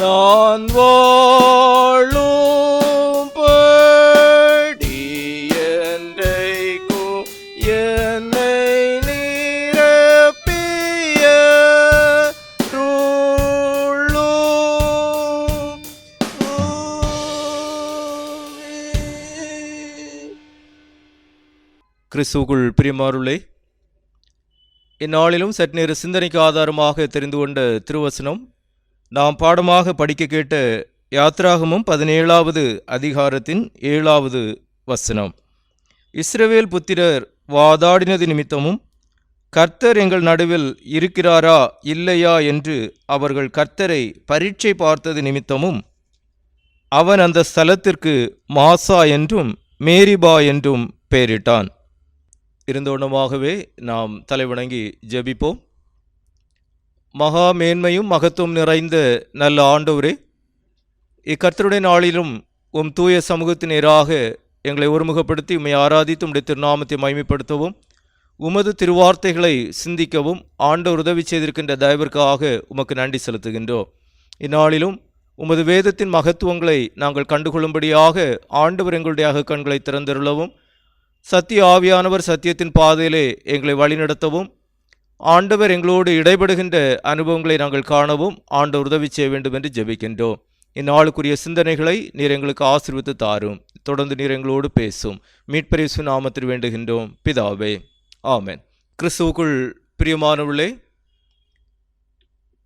நான் வாழும் படி என்றைக்கும் என்னை நிரப்பிய கிறிஸ்துவுக்குள் பிரியமானவர்களே, இந்நாளிலும் சற்று நேர சிந்தனைக்கு ஆதாரமாக தெரிந்து கொண்ட திருவசனம் நாம் பாடமாக படிக்க கேட்ட யாத்ராகமம் 17வது அதிகாரத்தின் 7வது வசனம். இஸ்ரவேல் புத்திரர் வாதாடினது நிமித்தமும் கர்த்தர் எங்கள் நடுவில் இருக்கிறாரா இல்லையா என்று அவர்கள் கர்த்தரை பரீட்சை பார்த்தது நிமித்தமும் அவன் அந்த ஸ்தலத்திற்கு மாசா என்றும் மேரிபா என்றும் பெயரிட்டான். இருந்தோணமாகவே நாம் தலைவணங்கி ஜெபிப்போம். மகா மேன்மையும் மகத்துவம் நிறைந்த நல்ல ஆண்டவரே, இக்கர்த்தருடைய நாளிலும் உம் தூய சமூகத்தின் நேராக எங்களை ஒருமுகப்படுத்தி உம்மை ஆராதித்து உம்முடைய திருநாமத்தை மகிமைப்படுத்தவும் உமது திருவார்த்தைகளை சிந்திக்கவும் ஆண்டவர் உதவி செய்திருக்கின்ற தயவிற்காக உமக்கு நன்றி செலுத்துகின்றோம். இந்நாளிலும் உமது வேதத்தின் மகத்துவங்களை நாங்கள் கண்டுகொள்ளும்படியாக ஆண்டவர் எங்களுடைய கண்களை திறந்தருளவும் சத்திய ஆவியானவர் சத்தியத்தின் பாதையிலே எங்களை வழிநடத்தவும் ஆண்டவர் எங்களோடு இடைபடுகின்ற அனுபவங்களை நாங்கள் காணவும் ஆண்டவர் உதவி செய்ய வேண்டும் என்று ஜெபிக்கின்றோம். இந்நாளுக்குரிய சிந்தனைகளை நீர் எங்களுக்கு ஆசீர்வதித்து தாரும். தொடர்ந்து நீர் எங்களோடு பேசும். மீட்பர் இயேசு நாமத்தில் வேண்டுகின்றோம் பிதாவே, ஆமென். கிறிஸ்துவுக்குள் பிரியமானவர்களே,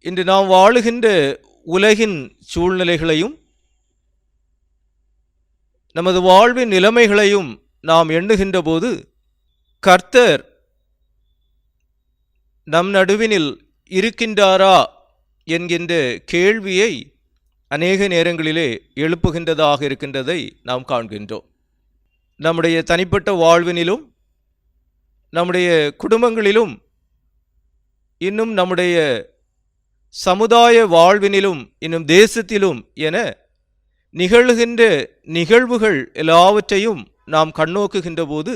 இன்று நாம் வாழுகின்ற உலகின் சூழ்நிலைகளையும் நமது வாழ்வின் நிலைமைகளையும் நாம் எண்ணுகின்ற போது கர்த்தர் நம் நடுவினில் இருக்கின்றாரா என்கின்ற கேள்வியை அநேக நேரங்களிலே எழுப்புகின்றதாக இருக்கின்றதை நாம் காண்கின்றோம். நம்முடைய தனிப்பட்ட வாழ்வினிலும் நம்முடைய குடும்பங்களிலும் இன்னும் நம்முடைய சமுதாய வாழ்வினிலும் இன்னும் தேசத்திலும் என நிகழ்கின்ற நிகழ்வுகள் எல்லாவற்றையும் நாம் கண்ணோக்குகின்ற போது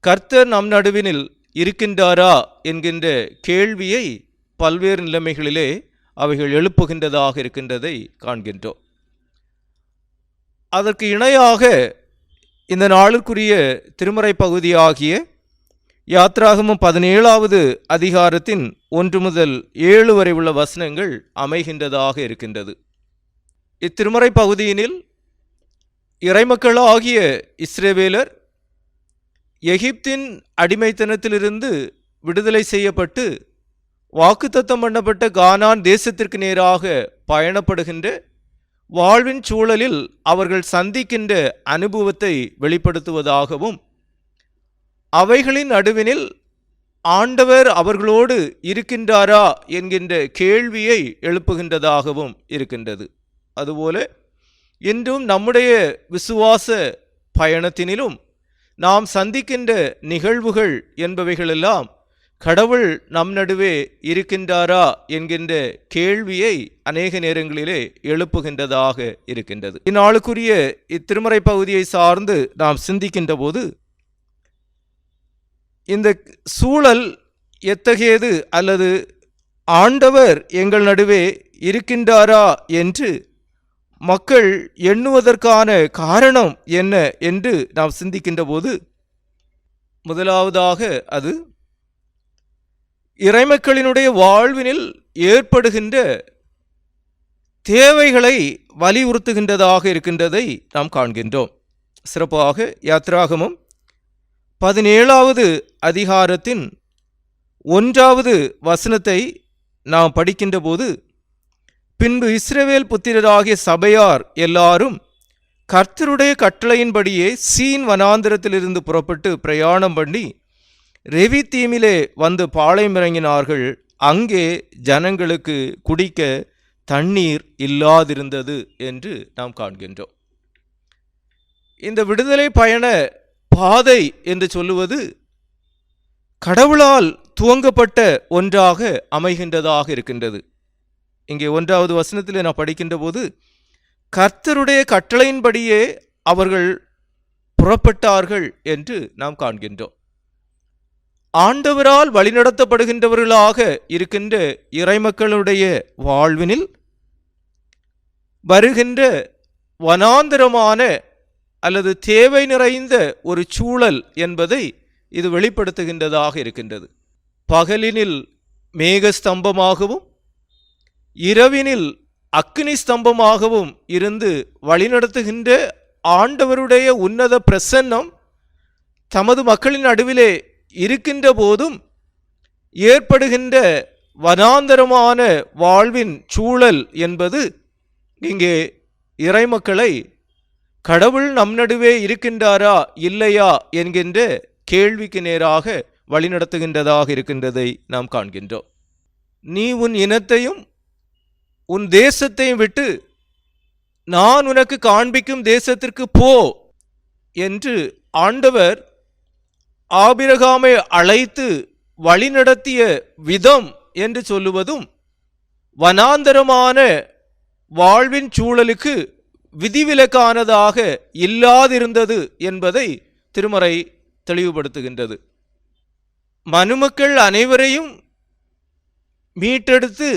கர்த்தர் நம் நடுவினில் இருக்கின்றாரா என்கின்ற கேள்வியை பல்வேறு நிலைமைகளிலே அவைகள் எழுப்புகின்றதாக இருக்கின்றதை காண்கின்றோம். அதற்கு இணையாக இந்த நாளுக்குரிய திருமறை பகுதியாகிய யாத்ராகமம் 17வது அதிகாரத்தின் 1 முதல் 7 வரை உள்ள வசனங்கள் அமைகின்றதாக இருக்கின்றது. இத்திருமறை பகுதியினில் இறைமக்களாகிய இஸ்ரவேலர் எகிப்தின் அடிமைத்தனத்திலிருந்து விடுதலை செய்யப்பட்டு வாக்குத்தத்தம் பண்ணப்பட்ட கானான் தேசத்திற்கு நேராக பயணப்படுகின்ற வாழ்வின் சூழலில் அவர்கள் சந்திக்கின்ற அனுபவத்தை வெளிப்படுத்துவதாகவும் அவைகளின் நடுவினில் ஆண்டவர் அவர்களோடு இருக்கின்றாரா என்கின்ற கேள்வியை எழுப்புகின்றதாகவும் இருக்கின்றது. அதுபோல இன்றும் நம்முடைய விசுவாச பயணத்தினிலும் நாம் சந்திக்கின்ற நிகழ்வுகள் என்பவைகளெல்லாம் கடவுள் நம் நடுவே இருக்கின்றாரா என்கின்ற கேள்வியை அநேக நேரங்களிலே எழுப்புகின்றதாக இருக்கின்றது. இந்நாளுக்குரிய இத்திருமறை பகுதியை சார்ந்து நாம் சிந்திக்கின்ற போது இந்த சூழல் எத்தகையது அல்லது ஆண்டவர் எங்கள் நடுவே இருக்கின்றாரா என்று மக்கள் எண்ணுவதற்கான காரணம் என்ன என்று நாம் சிந்திக்கின்ற போது முதலாவதாக அது இறைமக்களினுடைய வாழ்வினில் ஏற்படுகின்ற தேவைகளை வலியுறுத்துகின்றதாக இருக்கின்றதை நாம் காண்கின்றோம். சிறப்பாக யாத்ராகமம் 17வது அதிகாரத்தின் 1வது வசனத்தை நாம் படிக்கின்ற போது பின்பு இஸ்ரவேல் புத்திரராகிய சபையார் எல்லாரும் கர்த்தருடைய கட்டளையின்படியே சீன் வனாந்திரத்திலிருந்து புறப்பட்டு பிரயாணம் பண்ணி ரெவித்தீமிலே வந்து பாளையம் இறங்கினார்கள். அங்கே ஜனங்களுக்கு குடிக்க தண்ணீர் இல்லாதிருந்தது என்று நாம் காண்கின்றோம். இந்த விடுதலை பயண பாதை என்று சொல்லுவது கடவுளால் துவங்கப்பட்ட ஒன்றாக அமைகின்றதாக இருக்கின்றது. இங்கே 1வது வசனத்தில் நான் படிக்கின்ற போது கர்த்தருடைய கட்டளையின்படியே அவர்கள் புறப்பட்டார்கள் என்று நாம் காண்கின்றோம். ஆண்டவரால் வழிநடத்தப்படுகின்றவர்களாக இருக்கின்ற இறைமக்களுடைய வாழ்வினில் வருகின்ற வனாந்தரமான அல்லது தேவை நிறைந்த ஒரு சூழல் என்பதை இது வெளிப்படுத்துகின்றதாக இருக்கின்றது. பகலினில் மேக ஸ்தம்பமாகவும் இரவினில் அக்னி ஸ்தம்பமாகவும் இருந்து வழிநடத்துகின்ற ஆண்டவருடைய உன்னத பிரசன்னம் தமது மக்களின் நடுவிலே இருக்கின்ற போதும் ஏற்படுகின்ற வனாந்தரமான வாழ்வின் சூழல் என்பது இங்கே இறைமக்களை கடவுள் நம் நடுவே இருக்கின்றாரா இல்லையா என்கின்ற கேள்விக்கு நேராக வழிநடத்துகின்றதாக இருக்கின்றதை நாம் காண்கின்றோம். நீ உன் இனத்தையும் உன் தேசத்தையும் விட்டு நான் உனக்கு காண்பிக்கும் தேசத்திற்கு போ என்று ஆண்டவர் ஆபிரகாமை அழைத்து வழிநடத்திய விதம் என்று சொல்லுவதும் வனாந்தரமான வாழ்வின் சூழலுக்கு விதிவிலக்கானதாக இல்லாதிருந்தது என்பதை திருமறை தெளிவுபடுத்துகின்றது. மனுமக்கள் அனைவரையும் மீட்டெடுத்து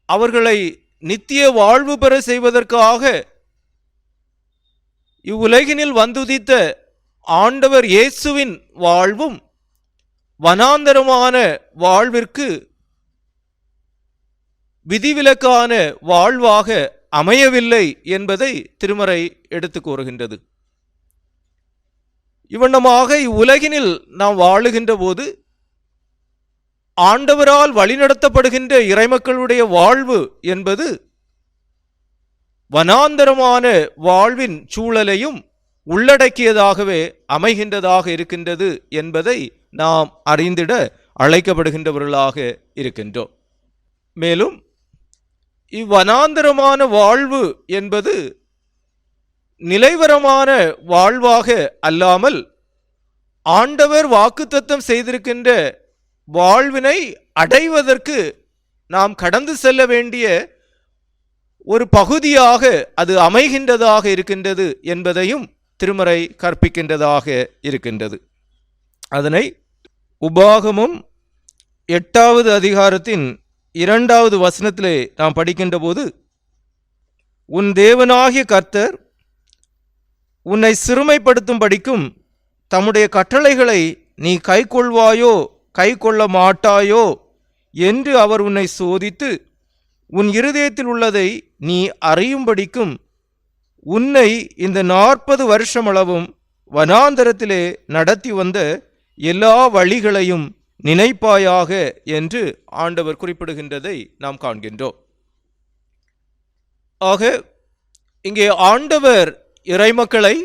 அவர்களை நித்திய வாழ்வு பெற செய்வதற்காக இவ்வுலகினில் வந்துதித்த ஆண்டவர் இயேசுவின் வாழ்வும் வனாந்தரமான வாழ்விற்கு விதிவிலக்கான வாழ்வாக அமையவில்லை என்பதை திருமறை எடுத்து கூறுகின்றது. இவ்வண்ணமாக இவ்வுலகினில் நாம் வாழுகின்ற போது ஆண்டவரால் வழிநடத்தப்படுகின்ற இறைமக்களுடைய வாழ்வு என்பது வனாந்தரமான வாழ்வின் சூழலையும் உள்ளடக்கியதாகவே அமைகின்றதாக இருக்கின்றது என்பதை நாம் அறிந்திட அழைக்கப்படுகின்றவர்களாக இருக்கின்றோம். மேலும் இவ்வனாந்தரமான வாழ்வு என்பது நிலைவரமான வாழ்வாக அல்லாமல் ஆண்டவர் வாக்குத்தத்தம் செய்திருக்கின்ற வாழ்வினை அடைவதற்கு நாம் கடந்து செல்ல வேண்டிய ஒரு பகுதியாக அது அமைகின்றதாக இருக்கின்றது என்பதையும் திருமறை கற்பிக்கின்றதாக இருக்கின்றது. அதனை உபாகமும் 8வது அதிகாரத்தின் 2வது வசனத்திலே நாம் படிக்கின்ற போது, உன் தேவனாகிய கர்த்தர் உன்னை சிறுமைப்படுத்தும் படிக்கும் தம்முடைய கட்டளைகளை நீ கைக்கொள்வாயோ கைக்கொள்ள மாட்டாயோ என்று அவர் உன்னை சோதித்து உன் இருதயத்தில் உள்ளதை நீ அறியும்படிக்கும் உன்னை இந்த 40 வருஷமளவும் வனாந்தரத்திலே நடத்தி வந்த எல்லா வழிகளையும் நினைப்பாயாக என்று ஆண்டவர் குறிப்பிடுகின்றதை நாம் காண்கின்றோம். ஆக இங்கே ஆண்டவர் இறைமக்களை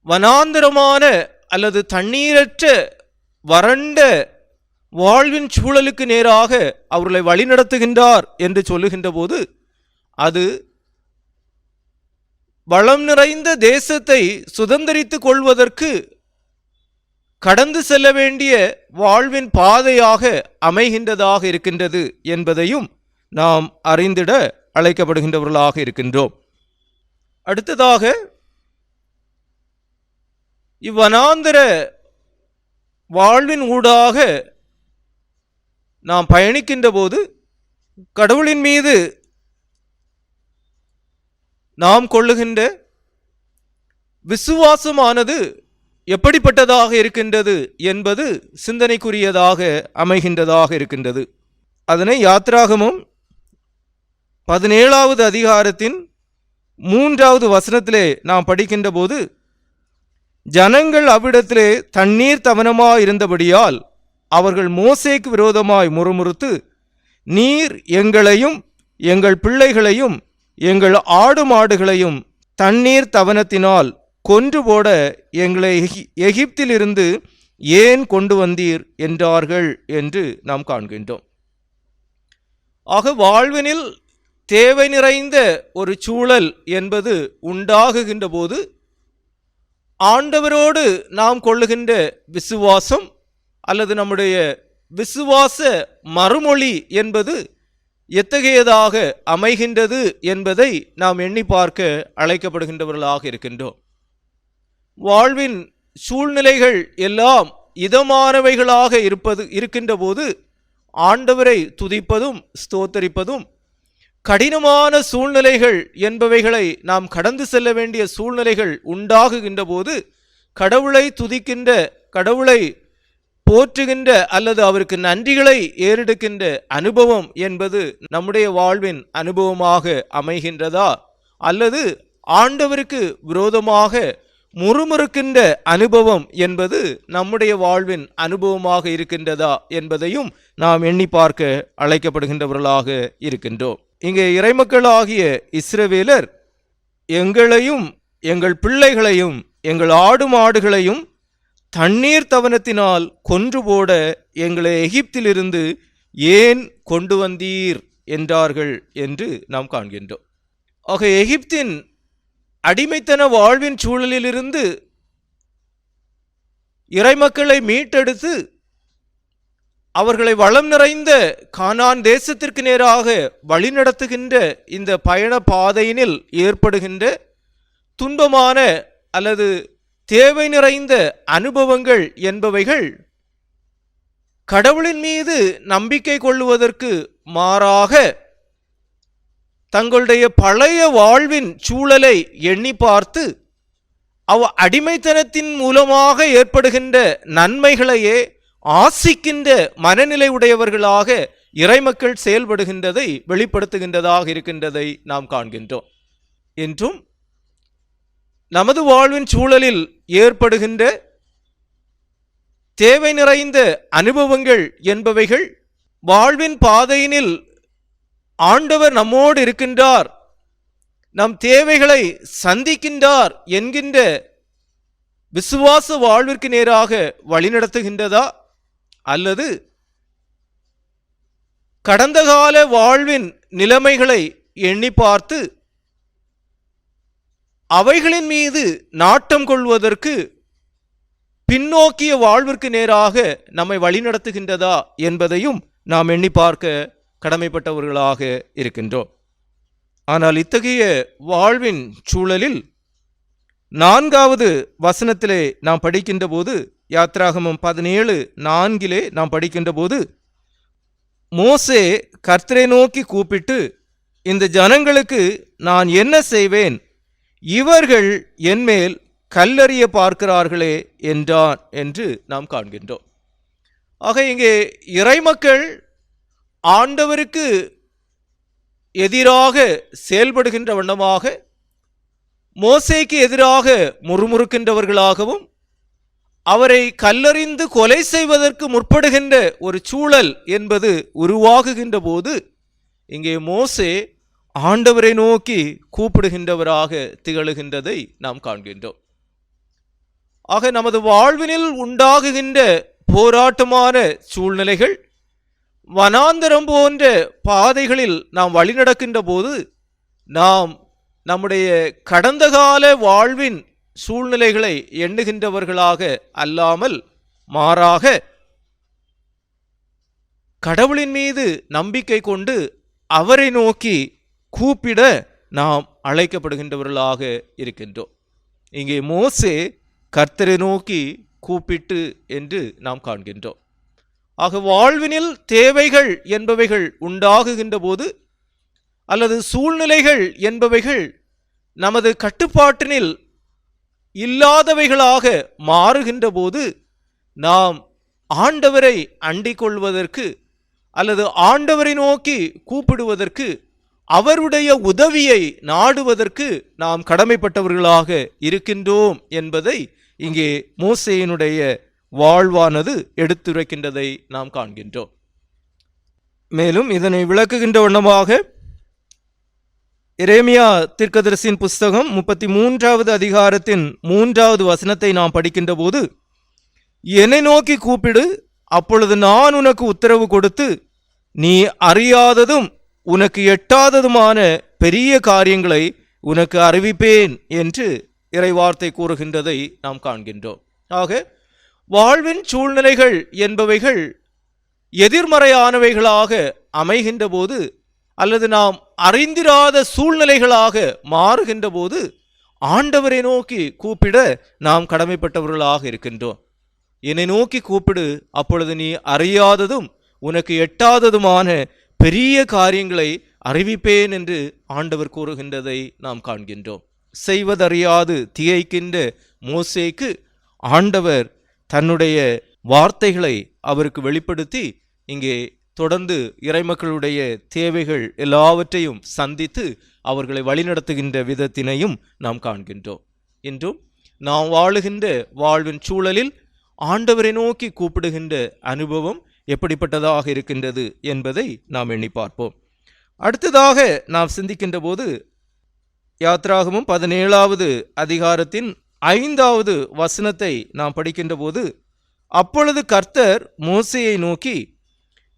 வனாந்தரமான அல்லது தண்ணீரற்ற வறண்ட வாழ்வின் சூழலுக்கு நேராக அவர்களை வழிநடத்துகின்றார் என்று சொல்லுகின்ற போது அது வளம் நிறைந்த தேசத்தை சுதந்தரித்துக் கொள்வதற்கு கடந்து செல்ல வேண்டிய வாழ்வின் பாதையாக அமைகின்றதாக இருக்கின்றது என்பதையும் நாம் அறிந்திட அழைக்கப்படுகின்றவர்களாக இருக்கின்றோம். அடுத்ததாக இவ்வனாந்தர வாழ்வின் ஊடாக நாம் பயணிக்கின்ற போது கடவுளின் மீது நாம் கொள்ளுகின்ற விசுவாசமானது எப்படிப்பட்டதாக இருக்கின்றது என்பது சிந்தனைக்குரியதாக அமைகின்றதாக இருக்கின்றது. அதனை யாத்ராகமும் 17வது அதிகாரத்தின் 3வது வசனத்திலே நாம் படிக்கின்ற போது, ஜனங்கள் அவ்விடத்திலே தண்ணீர் தவனமாயிருந்தபடியால் அவர்கள் மோசேக்கு விரோதமாய் முறுமுறுத்து, நீர் எங்களையும் எங்கள் பிள்ளைகளையும் எங்கள் ஆடு மாடுகளையும் தண்ணீர் தவனத்தினால் கொன்று போட எங்களை எகிப்திலிருந்து ஏன் கொண்டு வந்தீர் என்றார்கள் என்று நாம் காண்கின்றோம். ஆக வாழ்வினில் தேவை நிறைந்த ஒரு சூழல் என்பது உண்டாகுகின்ற போது ஆண்டவரோடு நாம் கொள்ளுகின்ற விசுவாசம் அல்லது நம்முடைய விசுவாச மறுமொழி என்பது எத்தகையதாக அமைகின்றது என்பதை நாம் எண்ணி பார்க்க அழைக்கப்படுகின்றவர்களாக இருக்கின்றோம். வாழ்வின் சூழ்நிலைகள் எல்லாம் இதமானவைகளாக இருக்கின்ற போது ஆண்டவரை துதிப்பதும் ஸ்தோத்தரிப்பதும், கடினமான சூழ்நிலைகள் என்பவைகளை நாம் கடந்து செல்ல வேண்டிய சூழ்நிலைகள் உண்டாகுகின்ற போது கடவுளை துதிக்கின்ற, கடவுளை போற்றுகின்ற அல்லது அவருக்கு நன்றிகளை ஏறெடுக்கின்ற அனுபவம் என்பது நம்முடைய வாழ்வின் அனுபவமாக அமைகின்றதா, அல்லது ஆண்டவருக்கு விரோதமாக முறுமுறுக்கின்ற அனுபவம் என்பது நம்முடைய வாழ்வின் அனுபவமாக இருக்கின்றதா என்பதையும் நாம் எண்ணி பார்க்க அழைக்கப்படுகின்றவர்களாக இருக்கின்றோம். இங்கே இறைமக்களாகிய இஸ்ரவேலர் எங்களையும் எங்கள் பிள்ளைகளையும் எங்கள் ஆடு மாடுகளையும் தண்ணீர் தவனத்தினால் கொன்று போட எங்களை எகிப்திலிருந்து ஏன் கொண்டு வந்தீர் என்றார்கள் என்று நாம் காண்கின்றோம். ஆக எகிப்தின் அடிமைத்தன வாழ்வின் சூழலிலிருந்து இறைமக்களை மீட்டெடுத்து அவர்களை வளம் நிறைந்த கானான் தேசத்திற்கு நேராக வழிநடத்துகின்ற இந்த பயண பாதையினில் ஏற்படுகின்ற துன்பமான அல்லது தேவை நிறைந்த அனுபவங்கள் என்பவைகள் கடவுளின் மீது நம்பிக்கை கொள்ளுவதற்கு மாறாக தங்களுடைய பழைய வாழ்வின் சூழலை எண்ணி பார்த்து அடிமைத்தனத்தின் மூலமாக ஏற்படுகின்ற நன்மைகளையே ஆசிக்கின்ற மனநிலை உடையவர்களாக இறைமக்கள் செயல்படுகின்றதை வெளிப்படுத்துகின்றதாக இருக்கின்றதை நாம் காண்கின்றோம். என்றும் நமது வாழ்வின் சூழலில் ஏற்படுகின்ற தேவை நிறைந்த அனுபவங்கள் என்பவைகள் வாழ்வின் பாதையினில் ஆண்டவர் நம்மோடு இருக்கின்றார், நம் தேவைகளை சந்திக்கின்றார் என்கின்ற விசுவாச வாழ்விற்கு நேராக வழிநடத்துகின்றதா, அல்லது கடந்த கால வாழ்வின் நிலைமைகளை எண்ணி பார்த்து அவைகளின் மீது நாட்டம் கொள்வதற்கு பின்னோக்கிய வாழ்விற்கு நேராக நம்மை வழிநடத்துகின்றதா என்பதையும் நாம் எண்ணி பார்க்க கடமைப்பட்டவர்களாக இருக்கின்றோம். ஆனால் இத்தகைய வாழ்வின் சூழலில் 4வது வசனத்திலே நாம் படிக்கின்ற போது, யாத்திராகமம் 17:4 நாம் படிக்கின்ற போது, மோசே கர்த்தரை நோக்கி கூப்பிட்டு, இந்த ஜனங்களுக்கு நான் என்ன செய்வேன், இவர்கள் என்மேல் கல்லறிய பார்க்கிறார்களே என்றான் என்று நாம் காண்கின்றோம். ஆக இங்கே இறைமக்கள் ஆண்டவருக்கு எதிராக செயல்படுகின்ற வண்ணமாக, மோசேக்கு எதிராக முறுமுறுக்கின்றவர்களாகவும், அவரை கல்லறிந்து கொலை செய்வதற்கு முற்படுகின்ற ஒரு சூழல் என்பது உருவாகுகின்ற போது இங்கே மோசே ஆண்டவரை நோக்கி கூப்பிடுகின்றவராக திகழுகின்றதை நாம் காண்கின்றோம். ஆக நமது வாழ்வினில் உண்டாகுகின்ற போராட்டமான சூழ்நிலைகள், வனாந்தரம் போன்ற பாதைகளில் நாம் வழிநடக்கின்ற போது நாம் நம்முடைய கடந்த கால வாழ்வின் சூழ்நிலைகளை எண்ணுகின்றவர்களாக அல்லாமல் மாறாக கடவுளின் மீது நம்பிக்கை கொண்டு அவரை நோக்கி கூப்பிட நாம் அழைக்கப்படுகின்றவர்களாக இருக்கின்றோம். இங்கே மோசே கர்த்தரை நோக்கி கூப்பிட்டு என்று நாம் காண்கின்றோம். ஆக வாழ்வினில் தேவைகள் என்பவைகள் உண்டாகுகின்ற போது அல்லது சூழ்நிலைகள் என்பவைகள் நமது கட்டுப்பாட்டினில் இல்லாதவைகளாக மாறுகின்ற போது நாம் ஆண்டவரை அண்டிக் கொள்வதற்கு அல்லது ஆண்டவரை நோக்கி கூப்பிடுவதற்கு, அவருடைய உதவியை நாடுவதற்கு நாம் கடமைப்பட்டவர்களாக இருக்கின்றோம் என்பதை இங்கே மோசேயினுடைய வாழ்வானது எடுத்துரைக்கின்றதை நாம் காண்கின்றோம். மேலும் இதனை விளக்குகின்ற வண்ணமாக எரேமியா தீர்க்கதரிசியின் புஸ்தகம் 33வது அதிகாரத்தின் 3வது வசனத்தை நாம் படிக்கின்ற போது, என்னை நோக்கி கூப்பிடு, அப்பொழுது நான் உனக்கு உத்தரவு கொடுத்து நீ அறியாததும் உனக்கு எட்டாததுமான பெரிய காரியங்களை உனக்கு அறிவிப்பேன் என்று இறைவார்த்தை கூறுகின்றதை நாம் காண்கின்றோம். ஆக வாழ்வின் சூழ்நிலைகள் என்பவைகள் எதிர்மறையானவைகளாக அமைகின்ற போது, அல்லது நாம் அறிந்திராத சூழ்நிலைகளாக மாறுகின்ற போது ஆண்டவரை நோக்கி கூப்பிட நாம் கடமைப்பட்டவர்களாக இருக்கின்றோம். என்னை நோக்கி கூப்பிடு, அப்பொழுது நீ அறியாததும் உனக்கு எட்டாததுமான பெரிய காரியங்களை அறிவிப்பேன் என்று ஆண்டவர் கூறுகின்றதை நாம் காண்கின்றோம். செய்வதறியாது திகைக்கின்ற மோசேக்கு ஆண்டவர் தன்னுடைய வார்த்தைகளை அவருக்கு வெளிப்படுத்தி இங்கே தொடர்ந்து இறைமக்களுடைய தேவைகள் எல்லாவற்றையும் சந்தித்து அவர்களை வழிநடத்துகின்ற விதத்தினையும் நாம் காண்கின்றோம். இன்றும் நாம் வாழுகின்ற வாழ்வின் சூழலில் ஆண்டவரை நோக்கி கூப்பிடுகின்ற அனுபவம் எப்படிப்பட்டதாக இருக்கின்றது என்பதை நாம் எண்ணி பார்ப்போம். அடுத்ததாக நாம் சிந்திக்கின்ற போது யாத்ராகமம் 17வது அதிகாரத்தின் 5வது வசனத்தை நாம் படிக்கின்ற போது, அப்பொழுது கர்த்தர் மோசேயை நோக்கி,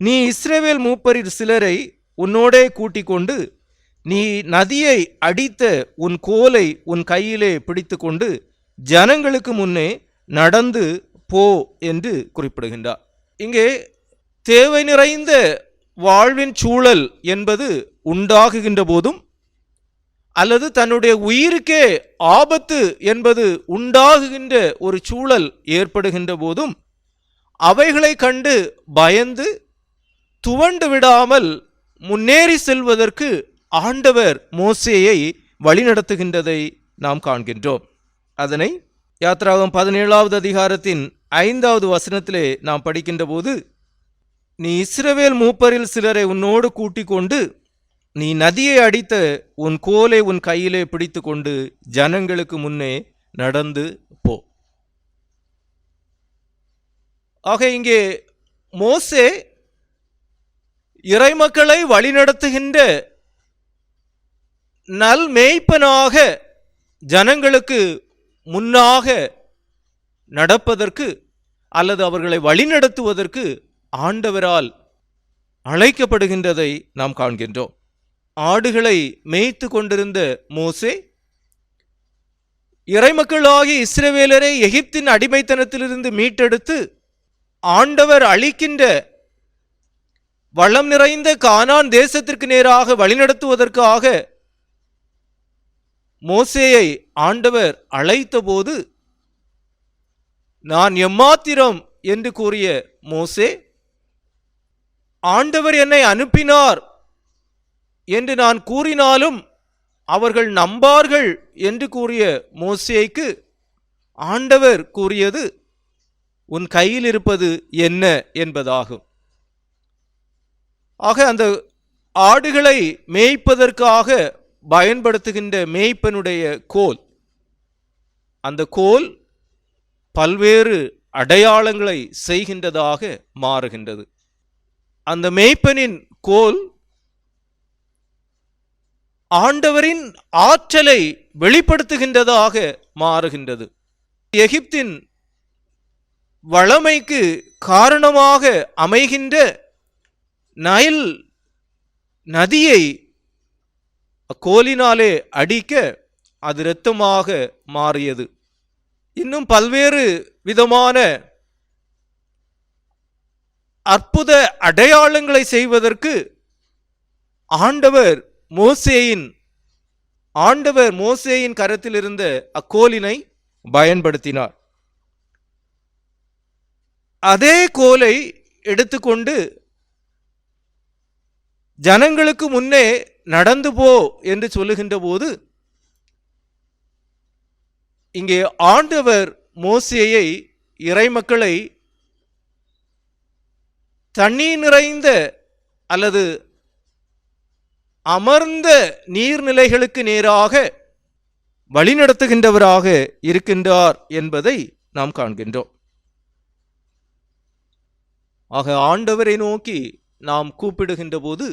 நீ இஸ்ரவேல் மூப்பரில் சிலரை உன்னோடே கூட்டிக் கொண்டு நீ நதியை அடித்த உன் கோலை உன் கையிலே பிடித்து கொண்டு ஜனங்களுக்கு முன்னே நடந்து போ என்று குறிப்பிடுகின்றார். இங்கே தேவை நிறைந்த வாழ்வின் சூழல் என்பது உண்டாகுகின்ற போதும், அல்லது தன்னுடைய உயிருக்கே ஆபத்து என்பது உண்டாகுகின்ற ஒரு சூழல் ஏற்படுகின்ற போதும் அவைகளை கண்டு பயந்து துவண்டு விடாமல் முன்னேறி செல்வதற்கு ஆண்டவர் மோசேயை வழிநடத்துகின்றதை நாம் காண்கின்றோம். அதனை யாத்ராகமம் 17வது அதிகாரத்தின் 5வது வசனத்திலே நாம் படிக்கின்ற போது, நீ இஸ்ரவேல் மூப்பரில் சிலரை உன்னோடு கூட்டிக் கொண்டு நீ நதியை அடித்த உன் கோலை உன் கையிலே பிடித்து கொண்டு ஜனங்களுக்கு முன்னே நடந்து போ. ஆக இங்கே மோசே இறைமக்களை வழிநடத்துகின்ற நல் மேய்ப்பனாக ஜனங்களுக்கு முன்னாக நடப்பதற்கு அல்லது அவர்களை வழிநடத்துவதற்கு ஆண்டவரால் அழைக்கப்படுகின்றதை நாம் காண்கின்றோம். ஆடுகளை மேய்த்து கொண்டிருந்த மோசே இறைமக்களாகிய இஸ்ரவேலரை எகிப்தின் அடிமைத்தனத்திலிருந்து மீட்டெடுத்து ஆண்டவர் அளிக்கின்ற வளம் நிறைந்த கானான் தேசத்திற்கு நேராக வழிநடத்துவதற்காக மோசேயை ஆண்டவர் அழைத்த போது, நான் எம்மாத்திரம் என்று கூறிய மோசே, ஆண்டவர் என்னை அனுப்பினார் என்று நான் கூறினாலும் அவர்கள் நம்பார்கள் என்று கூறிய மோசேக்கு ஆண்டவர் கூறியது, உன் கையில் இருப்பது என்ன என்பதாகும். ஆக அந்த ஆடுகளை மேய்ப்பதற்காக பயன்படுத்துகின்ற மேய்ப்பனுடைய கோல், அந்த கோல் பல்வேறு அடையாளங்களை செய்கின்றதாக மாறுகின்றது. அந்த மேய்ப்பனின் கோல் ஆண்டவரின் ஆற்றலை வெளிப்படுத்துகின்றதாக மாறுகின்றது. எகிப்தின் வளமைக்கு காரணமாக அமைகின்ற நைல் நதியை கோலினாலே அடிக்க அது இரத்தமாக மாறியது. இன்னும் பல்வேறு விதமான அற்புத அடையாளங்களை செய்வதற்கு ஆண்டவர் மோசேயின் கரத்தில் இருந்த அக்கோலினை பயன்படுத்தினார். அதே கோலை எடுத்துக்கொண்டு ஜனங்களுக்கு முன்னே நடந்து போ என்று சொல்லுகின்ற போது, இங்கே ஆண்டவர் மோசேயை இறைமக்களை தண்ணீர் நிறைந்த அல்லது அமர்ந்த நீர்நிலைகளுக்கு நேராக வழிநடத்துகின்றவராக இருக்கின்றார் என்பதை நாம் காண்கின்றோம். ஆக ஆண்டவரை நோக்கி நாம் கூப்பிடுகின்ற போது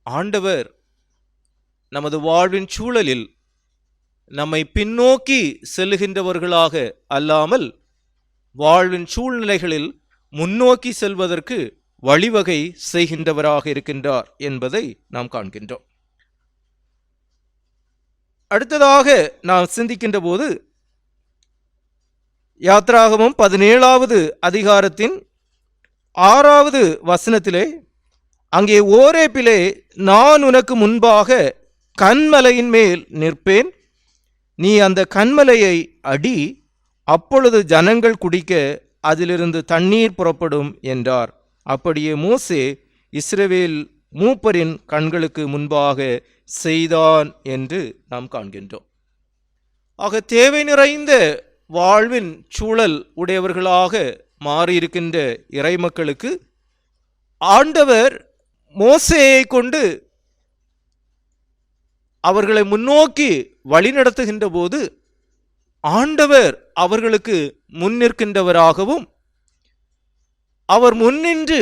ஆண்டவர் நமது வாழ்வின் சூழலில் நம்மை பின்னோக்கி செல்லுகின்றவர்களாக அல்லாமல் வாழ்வின் சூழ்நிலைகளில் முன்னோக்கி செல்வதற்கு வழிவகை செய்கின்றவராக இருக்கின்றார் என்பதை நாம் காண்கின்றோம். அடுத்ததாக நாம் சிந்திக்கின்ற போது யாத்ராகமம் 17வது அதிகாரத்தின் 6வது வசனத்திலே, அங்கே ஓரேபிலே நான் உனக்கு முன்பாக கன்மலையின் மேல் நிற்பேன், நீ அந்த கன்மலையை அடி, அப்பொழுது ஜனங்கள் குடிக்க அதிலிருந்து தண்ணீர் புறப்படும் என்றார். அப்படியே மோசே இஸ்ரவேல் மூப்பரின் கண்களுக்கு முன்பாக செய்தான் என்று நாம் காண்கின்றோம். ஆக தேவை நிறைந்த வாழ்வின் சூழல் உடையவர்களாக மாறியிருக்கின்ற இறைமக்களுக்கு ஆண்டவர் மோசேயை கொண்டு அவர்களை முன்னோக்கி வழிநடத்துகின்ற போது ஆண்டவர் அவர்களுக்கு முன்னிற்கின்றவராகவும் அவர் முன்னின்று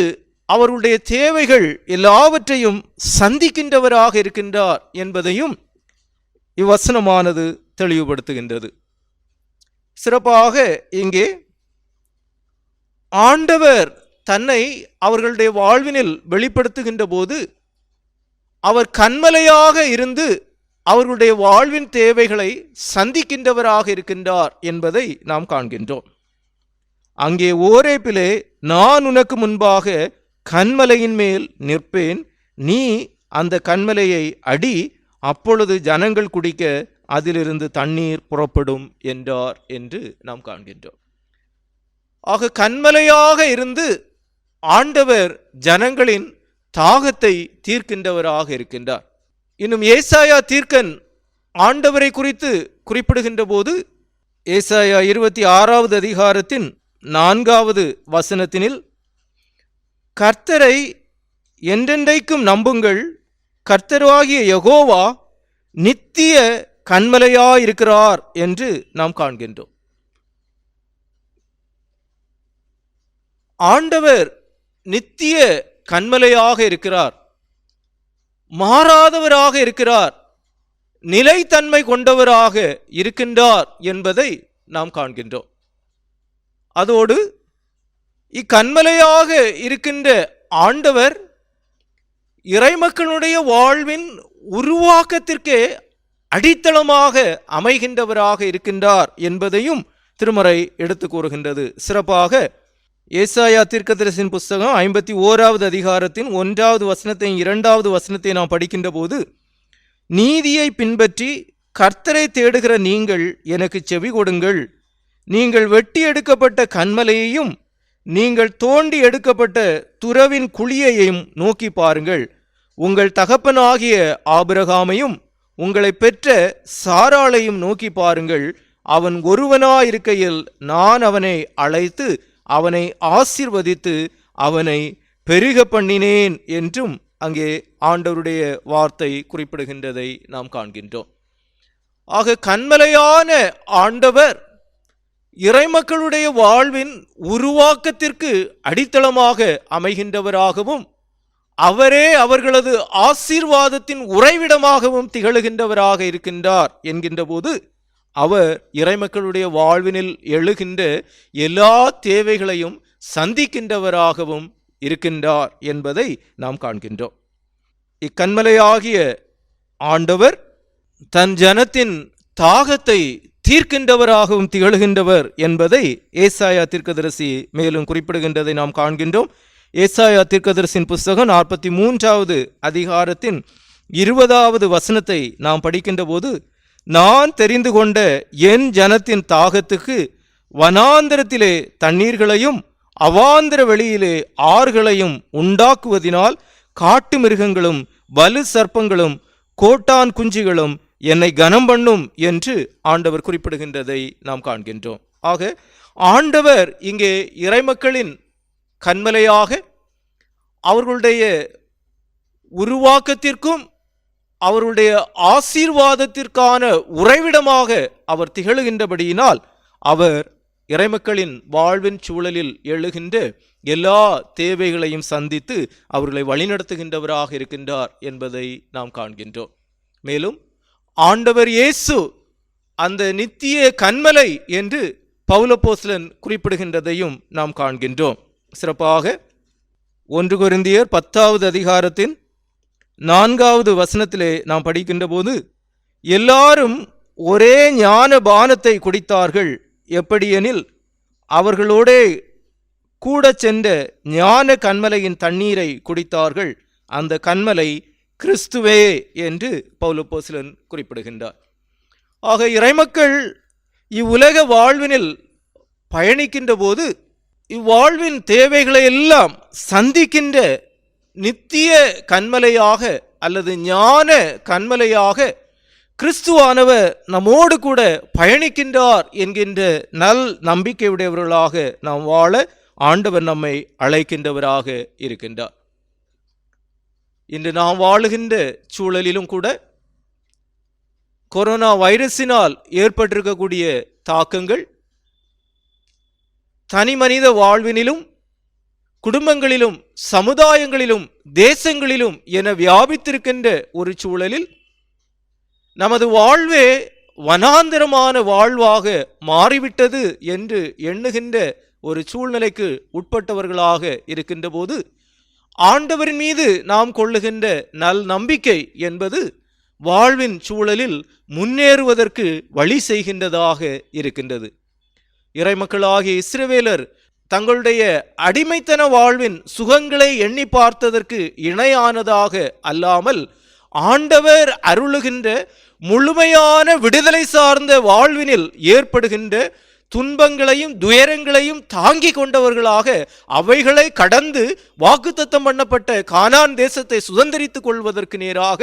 அவருடைய தேவைகள் எல்லாவற்றையும் சந்திக்கின்றவராக இருக்கின்றார் என்பதையும் இவ்வசனமானது தெளிவுபடுத்துகின்றது. சிறப்பாக இங்கே ஆண்டவர் தன்னை அவர்களுடைய வாழ்வினில் வெளிப்படுத்துகின்ற போது அவர் கன்மலையாக இருந்து அவர்களுடைய வாழ்வின் தேவைகளை சந்திக்கின்றவராக இருக்கின்றார் என்பதை நாம் காண்கின்றோம். அங்கே ஓரேபிலே நான் உனக்கு முன்பாக கன்மலையின் மேல் நிற்பேன், நீ அந்த கன்மலையை அடி, அப்பொழுது ஜனங்கள் குடிக்க அதிலிருந்து தண்ணீர் புறப்படும் என்றார் என்று நாம் காண்கின்றோம். ஆக கன்மலையாக இருந்து ஆண்டவர் ஜனங்களின் தாகத்தை தீர்க்கின்றவராக இருக்கின்றார். இன்னும் ஏசாயா தீர்க்கன் ஆண்டவரை குறித்து குறிப்பிடுகின்ற போது ஏசாயா 26வது அதிகாரத்தின் 4வது வசனத்தினில், கர்த்தரை என்றென்றைக்கும் நம்புங்கள், கர்த்தராகிய யெகோவா நித்திய கன்மலையாயிருக்கிறார் என்று நாம் காண்கின்றோம். ஆண்டவர் நித்திய கன்மலையாக இருக்கிறார், மாறாதவராக இருக்கிறார், நிலைத்தன்மை கொண்டவராக இருக்கின்றார் என்பதை நாம் காண்கின்றோம். அதோடு இக்கன்மலையாக இருக்கின்ற ஆண்டவர் இறைமக்களுடைய வாழ்வின் உருவாக்கத்திற்கே அடித்தளமாக அமைகின்றவராக இருக்கின்றார் என்பதையும் திருமறை எடுத்து கூறுகின்றது. சிறப்பாக ஏசாயா தீர்க்கதரிசியின் புஸ்தகம் 51வது அதிகாரத்தின் 1வது வசனத்தை 2வது வசனத்தை நாம் படிக்கின்ற போது, நீதியை பின்பற்றி கர்த்தரை தேடுகிற நீங்கள் எனக்கு செவி கொடுங்கள், நீங்கள் வெட்டி எடுக்கப்பட்ட கன்மலையையும் நீங்கள் தோண்டி எடுக்கப்பட்ட துறவின் குழியையும் நோக்கி பாருங்கள், உங்கள் தகப்பனாகிய ஆபிரகாமையும் உங்களை பெற்ற சாராளையும் நோக்கி பாருங்கள், அவன் ஒருவனாயிருக்கையில் நான் அவனை அழைத்து அவனை ஆசீர்வதித்து அவனை பெருக பண்ணினேன் என்றும் அங்கே ஆண்டவருடைய வார்த்தை குறிப்பிடுகின்றதை நாம் காண்கின்றோம். ஆக கன்மலையான ஆண்டவர் இறைமக்களுடைய வாழ்வின் உருவாக்கத்திற்கு அடித்தளமாக அமைகின்றவராகவும் அவரே அவர்களது ஆசீர்வாதத்தின் உறைவிடமாகவும் திகழுகின்றவராக இருக்கின்றார் என்கின்ற போது அவர் இறைமக்களுடைய வாழ்வினில் எழுகின்ற எல்லா தேவைகளையும் சந்திக்கின்றவராகவும் இருக்கின்றார் என்பதை நாம் காண்கின்றோம். இக்கன்மலையாகிய ஆண்டவர் தன் ஜனத்தின் தாகத்தை தீர்க்கின்றவராகவும் திகழ்கின்றவர் என்பதை ஏசாயா தீர்க்கதரிசி மேலும் குறிப்பிடுகின்றதை நாம் காண்கின்றோம். ஏசாயா தீர்க்கதரிசியின் புஸ்தகம் 43வது அதிகாரத்தின் 20வது வசனத்தை நாம் படிக்கின்ற போது, நான் தெரிந்து கொண்ட என் ஜனத்தின் தாகத்துக்கு வனாந்தரத்திலே தண்ணீர்களையும் அவாந்தர வெளியிலே ஆறுகளையும் உண்டாக்குவதினால் காட்டு மிருகங்களும் வலு சர்ப்பங்களும் கோட்டான் குஞ்சுகளும் என்னை கனம் பண்ணும் என்று ஆண்டவர் குறிப்பிடுகின்றதை நாம் காண்கின்றோம். ஆக ஆண்டவர் இங்கே இறைமக்களின் கன்மலையாக அவர்களுடைய உருவாக்கத்திற்கும் அவருடைய ஆசீர்வாதத்திற்கான உறைவிடமாக அவர் திகழுகின்றபடியினால் அவர் இறைமக்களின் வாழ்வின் சூழலில் எழுகின்ற எல்லா தேவைகளையும் சந்தித்து அவர்களை வழிநடத்துகின்றவராக இருக்கின்றார் என்பதை நாம் காண்கின்றோம். மேலும் ஆண்டவர் இயேசு அந்த நித்திய கன்மலை என்று பவுலப்போஸ்தலன் குறிப்பிடுகின்றதையும் நாம் காண்கின்றோம். சிறப்பாக 1 கொரிந்தியர் 10வது அதிகாரத்தின் 4வது வசனத்திலே நாம் படிக்கின்ற போது, எல்லாரும் ஒரே ஞான பானத்தை குடித்தார்கள், எப்படியெனில் அவர்களோடே கூட சென்ற ஞான கன்மலையின் தண்ணீரை குடித்தார்கள், அந்த கன்மலை கிறிஸ்துவே என்று பவுலப்போஸ்தலன் குறிப்பிடுகின்றார். ஆக இறைமக்கள் இவ்வுலக வாழ்வினில் பயணிக்கின்ற போது இவ்வாழ்வின் தேவைகளை எல்லாம் சந்திக்கின்ற நித்திய கன்மலையாக அல்லது ஞான கன்மலையாக கிறிஸ்துவானவர் நம்மோடு கூட பயணிக்கின்றார் என்கின்ற நல் நம்பிக்கையுடையவர்களாக நாம் வாழ ஆண்டவர் நம்மை அழைக்கின்றவராக இருக்கின்றார். இன்று நாம் வாழுகின்ற சூழலிலும் கூட கொரோனா வைரஸினால் ஏற்பட்டிருக்கக்கூடிய தாக்கங்கள் தனி மனித வாழ்வினிலும் குடும்பங்களிலும் சமுதாயங்களிலும் தேசங்களிலும் என வியாபித்திருக்கின்ற ஒரு சூழலில் நமது வாழ்வே வனாந்தரமான வாழ்வாக மாறிவிட்டது என்று எண்ணுகின்ற ஒரு சூழ்நிலைக்கு உட்பட்டவர்களாக இருக்கின்ற போது ஆண்டவரின் மீது நாம் கொள்ளுகின்ற நல் நம்பிக்கை என்பது வாழ்வின் சூழலில் முன்னேறுவதற்கு வழி செய்கின்றதாக இருக்கின்றது. இறைமக்களாகிய இஸ்ரவேலர் தங்களுடைய அடிமைத்தன வாழ்வின் சுகங்களை எண்ணி பார்த்ததற்கு இணையானதாக அல்லாமல் ஆண்டவர் அருளுகின்ற முழுமையான விடுதலை சார்ந்த வாழ்வினில் ஏற்படுகின்ற துன்பங்களையும் துயரங்களையும் தாங்கி கொண்டவர்களாக அவைகளை கடந்து வாக்குத்தத்தம் பண்ணப்பட்ட கானான் தேசத்தை சுதந்திரித்துக் கொள்வதற்கு நேராக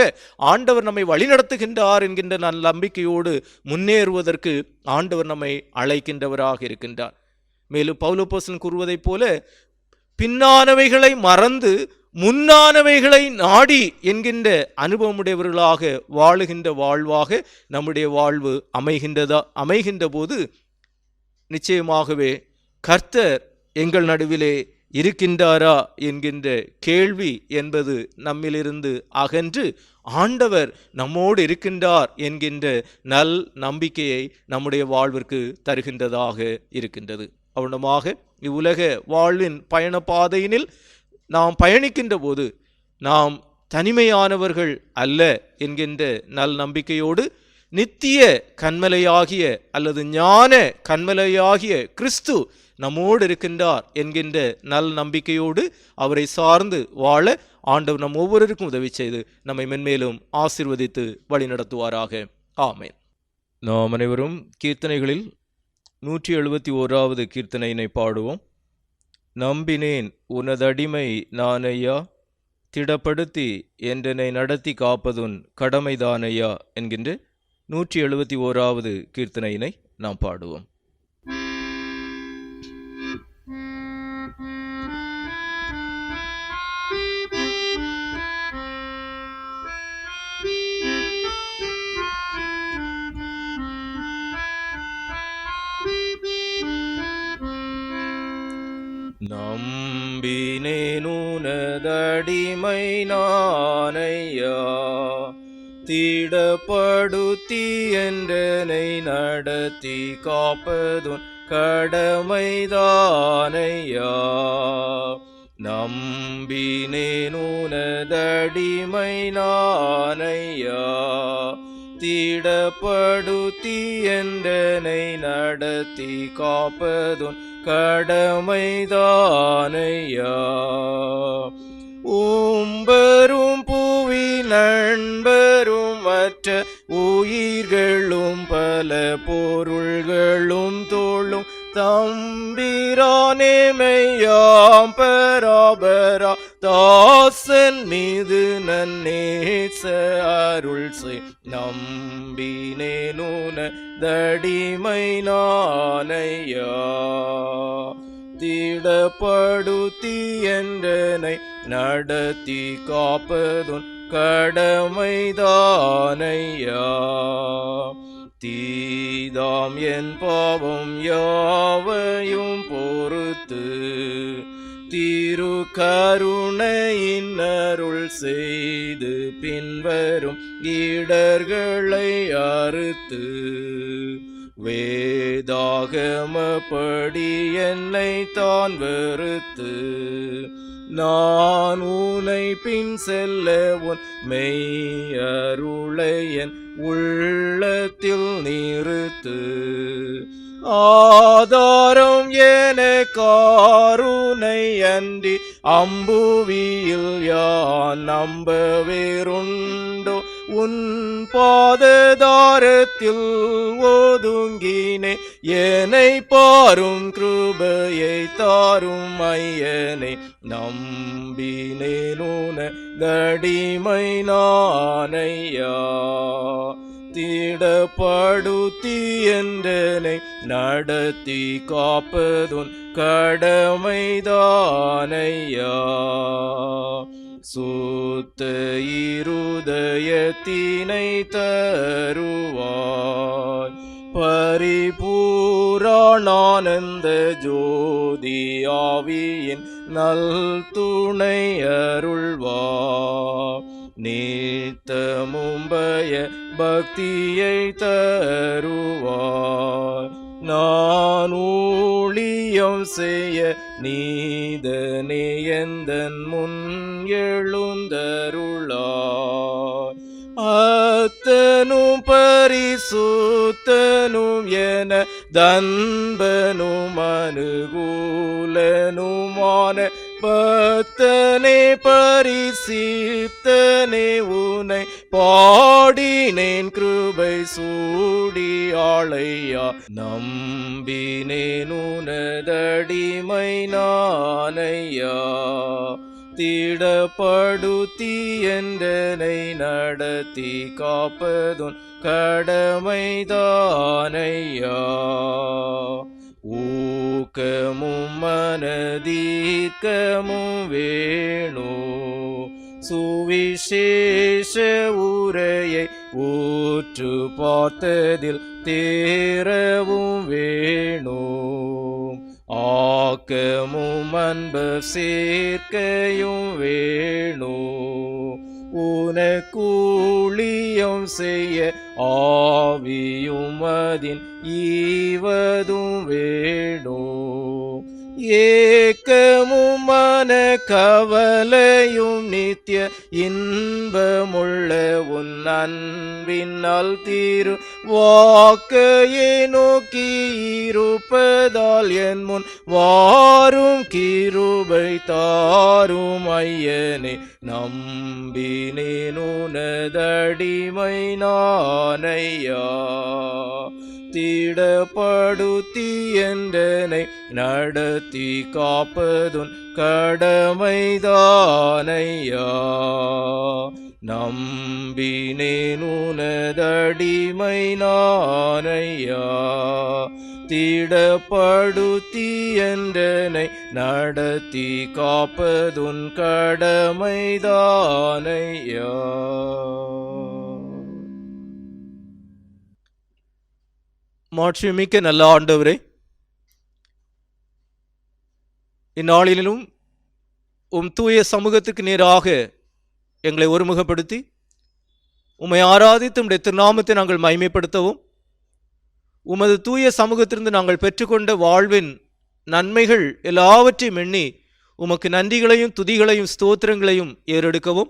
ஆண்டவர் நம்மை வழிநடத்துகின்றார் என்கின்ற நல்ல நம்பிக்கையோடு முன்னேறுவதற்கு ஆண்டவர் நம்மை அழைக்கின்றவராக இருக்கின்றார். மேலும் பவுலப்போஸ்தலன் கூறுவதைப் போல பின்னானவைகளை மறந்து முன்னானவைகளை நாடி என்கின்ற அனுபவமுடையவர்களாக வாழுகின்ற வாழ்வாக நம்முடைய வாழ்வு அமைகின்ற போது நிச்சயமாகவே கர்த்தர் எங்கள் நடுவிலே இருக்கின்றாரா என்கின்ற கேள்வி என்பது நம்மிலிருந்து அகன்று ஆண்டவர் நம்மோடு இருக்கின்றார் என்கின்ற நல் நம்பிக்கையை நம்முடைய வாழ்விற்கு தருகின்றதாக இருக்கின்றது. அவனமாக இவ்வுலக வாழ்வின் பயண பாதையினில் நாம் பயணிக்கின்ற போது நாம் தனிமையானவர்கள் அல்ல என்கின்ற நல் நம்பிக்கையோடு நித்திய கன்மலையாகிய அல்லது ஞான கன்மலையாகிய கிறிஸ்து நம்மோடு இருக்கின்றார் என்கின்ற நல் நம்பிக்கையோடு அவரை சார்ந்து வாழ ஆண்டவர் நம் ஒவ்வொருவருக்கும் உதவி செய்து நம்மை மென்மேலும் ஆசீர்வதித்து வழிநடத்துவாராக. ஆமென். நாம் அனைவரும் கீர்த்தனைகளில் 171வது கீர்த்தனையினை பாடுவோம். நம்பினேன் உனதடிமை நானையா, திடப்படுத்தி என்றனை நடத்தி காப்பதுன் கடமைதானையா என்கின்ற 171வது கீர்த்தனையினை நாம் பாடுவோம். நம்பினேன் உனதடிமை நானையா, திடப்படுத்தி என்றனை நடத்தி காப்பதுன் கடமைதானையா. நம்பினேன் உனதடிமை நானையா, திடப்படுத்தி என்றனை நடத்தி காப்பதுன் கடமைதானையா. உம்பரும் புவி நண்பரும் மற்ற உயிர்களும் பல பொருள்களும் தோளும் தம்பிரானே மெய்யாம் பராபரா தாசன் மீது நன்னேச அருள் செய். நம்பினேன் உனதடிமை நானையா, திடப்படுத்தி என்றனை நடத்தி காப்பதுன் கடமைதானையா. தீதாம் என் பாவம் யாவையும் பொறுத்து திரு கருணையின் அருள் செய்து பின்வரும் இடர்களை அறுத்து வேதாகமப்படி என்னை தான் வெறுத்து நான் உனை பின் செல்ல உன் மெய்யருளை என் உள்ளத்தில் நிறுத்து. ஆதாரம் என காருணை அன்றி அம்புவியில் யான் நம்ப வேறுண்டோ உன் பாததாரத்தில் ஒதுங்கினே என்னை பாரும் கிருபையை தாரும் ஐயனை நம்பினேன் உனதடிமை நானையா திடப்படுத்தி என்றனை நடத்தி காப்பதுன் கடமைதானையா. சுத்த இருதயத்தினை தருவாய் பரிபூரணானந்த ஜோதி ஆவியின் நல் துணை அருள்வாய். நித்தமும் பய பக்தியை தருவாய். நான் ஊழியம் செய்ய நீதனே எந்தன் முன் எழுந்தருளாய். அத்தனும் பரிசுத்தனும் என தன்பனும் அனுகூலனுமான பத்தனே பரிசித்தனே உனை பாடினேன் கிருபை சூடி ஆளையா. நம்பினேன் உனதடிமை நானையா திடப்படுத்தி என்றனை நடத்தி காப்பதுன் கடமைதானையா. ஊக்கமும் மனதீர்க்கமும் வேணு சுவிசேஷ உரையை ஊற்று பார்த்ததில் தேரவும் வேணு. ஆக்கமும் அன்பு சேர்க்கையும் வேணு. உனக்கூழியம் செய்ய ஆவியும் அதின் ஈவதும் வேணு. ஏக்கமும் மன கவலையும் நித்திய இன்பமுள்ள உன் அன்பினால் தீரு வாக்கையே நோக்கி இருப்பதால் என் முன் வாரும் கிருபை தாரும் ஐயனே நம்பினேன் உனதடிமை நானையா. திடப்படுத்தி என்றனை நடத்தி காப்பதுன் கடமைதானையா. நம்பினேன் உனதடிமை நானையா. திடப்படுத்தி என்றனை நடத்தி காப்பதுன் கடமைதானையா. மாட்சிமிக்க நல்ல ஆண்டவரே, இந்நாளிலும் தூய சமூகத்துக்கு நேராக எங்களை ஒருமுகப்படுத்தி உம்மை ஆராதித்து உம்முடைய திருநாமத்தை நாங்கள் மகிமைப்படுத்தவும், உமது தூய சமூகத்திலிருந்து நாங்கள் பெற்றுக்கொண்ட வாழ்வின் நன்மைகள் எல்லாவற்றையும் எண்ணி உமக்கு நன்றிகளையும் துதிகளையும் ஸ்தோத்திரங்களையும் ஏறெடுக்கவும்,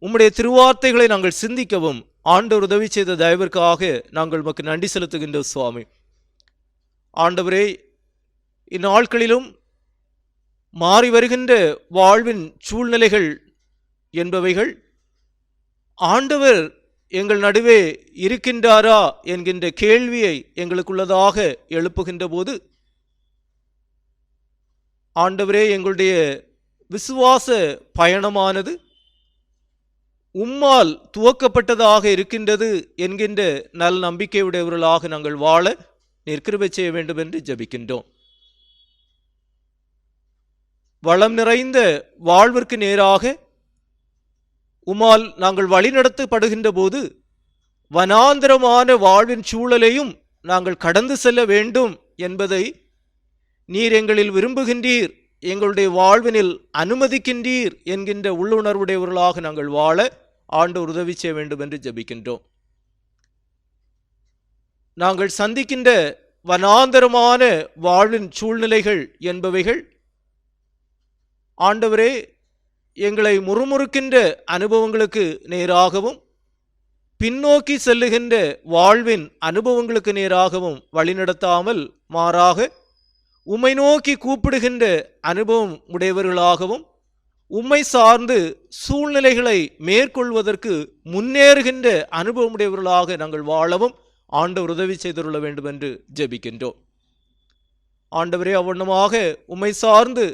உம்முடைய திருவார்த்தைகளை நாங்கள் சிந்திக்கவும் ஆண்டவர் உதவி செய்த தயவிற்காக நாங்கள் உமக்கு நன்றி செலுத்துகின்ற சுவாமி. ஆண்டவரே, இந்நாட்களிலும் மாறி வருகின்ற வாழ்வின் சூழ்நிலைகள் என்பவைகள் ஆண்டவர் எங்கள் நடுவே இருக்கின்றாரா என்கின்ற கேள்வியை எங்களுக்குள்ளதாக எழுப்புகின்ற போது, ஆண்டவரே, எங்களுடைய விசுவாச பயணமானது உம்மால் துவக்கப்பட்டதாக இருக்கின்றது என்கின்ற நல் நம்பிக்கையுடையவர்களாக நாங்கள் வாழ நீர் கிருபை செய்ய வேண்டும் என்று ஜெபிக்கின்றோம். வளம் நிறைந்த வாழ்விற்கு நேராக உம்மால் நாங்கள் வழிநடத்தப்படுகின்ற போது வனாந்தரமான வாழ்வின் சூழலையும் நாங்கள் கடந்து செல்ல வேண்டும் என்பதை நீர் எங்களில் விரும்புகின்றீர், எங்களுடைய வாழ்வினில் அனுமதிக்கின்றீர் என்கின்ற உள்ளுணர்வுடையவர்களாக நாங்கள் வாழ ஆண்டவர் உதவி செய்ய வேண்டும் என்று ஜெபிக்கின்றோம். நாங்கள் சந்திக்கின்ற வனாந்தரமான வாழ்வின் சூழ்நிலைகள் என்பவைகள் ஆண்டவரே எங்களை முறுமுறுக்கின்ற அனுபவங்களுக்கு நேராகவும் பின்னோக்கி செல்லுகின்ற வாழ்வின் அனுபவங்களுக்கு நேராகவும் வழிநடத்தாமல் மாறாக உம்மை நோக்கி கூப்பிடுகின்ற அனுபவம் உடையவர்களாகவும் உம்மை சார்ந்து சூழ்நிலைகளை மேற்கொள்வதற்கு முன்னேறுகின்ற அனுபவம் உடையவர்களாக நாங்கள் வாழவும் ஆண்டவர் உதவி செய்துள்ள வேண்டும் என்று ஜெபிக்கின்றோம். ஆண்டவரே, அவ்வண்ணமாக உம்மை சார்ந்து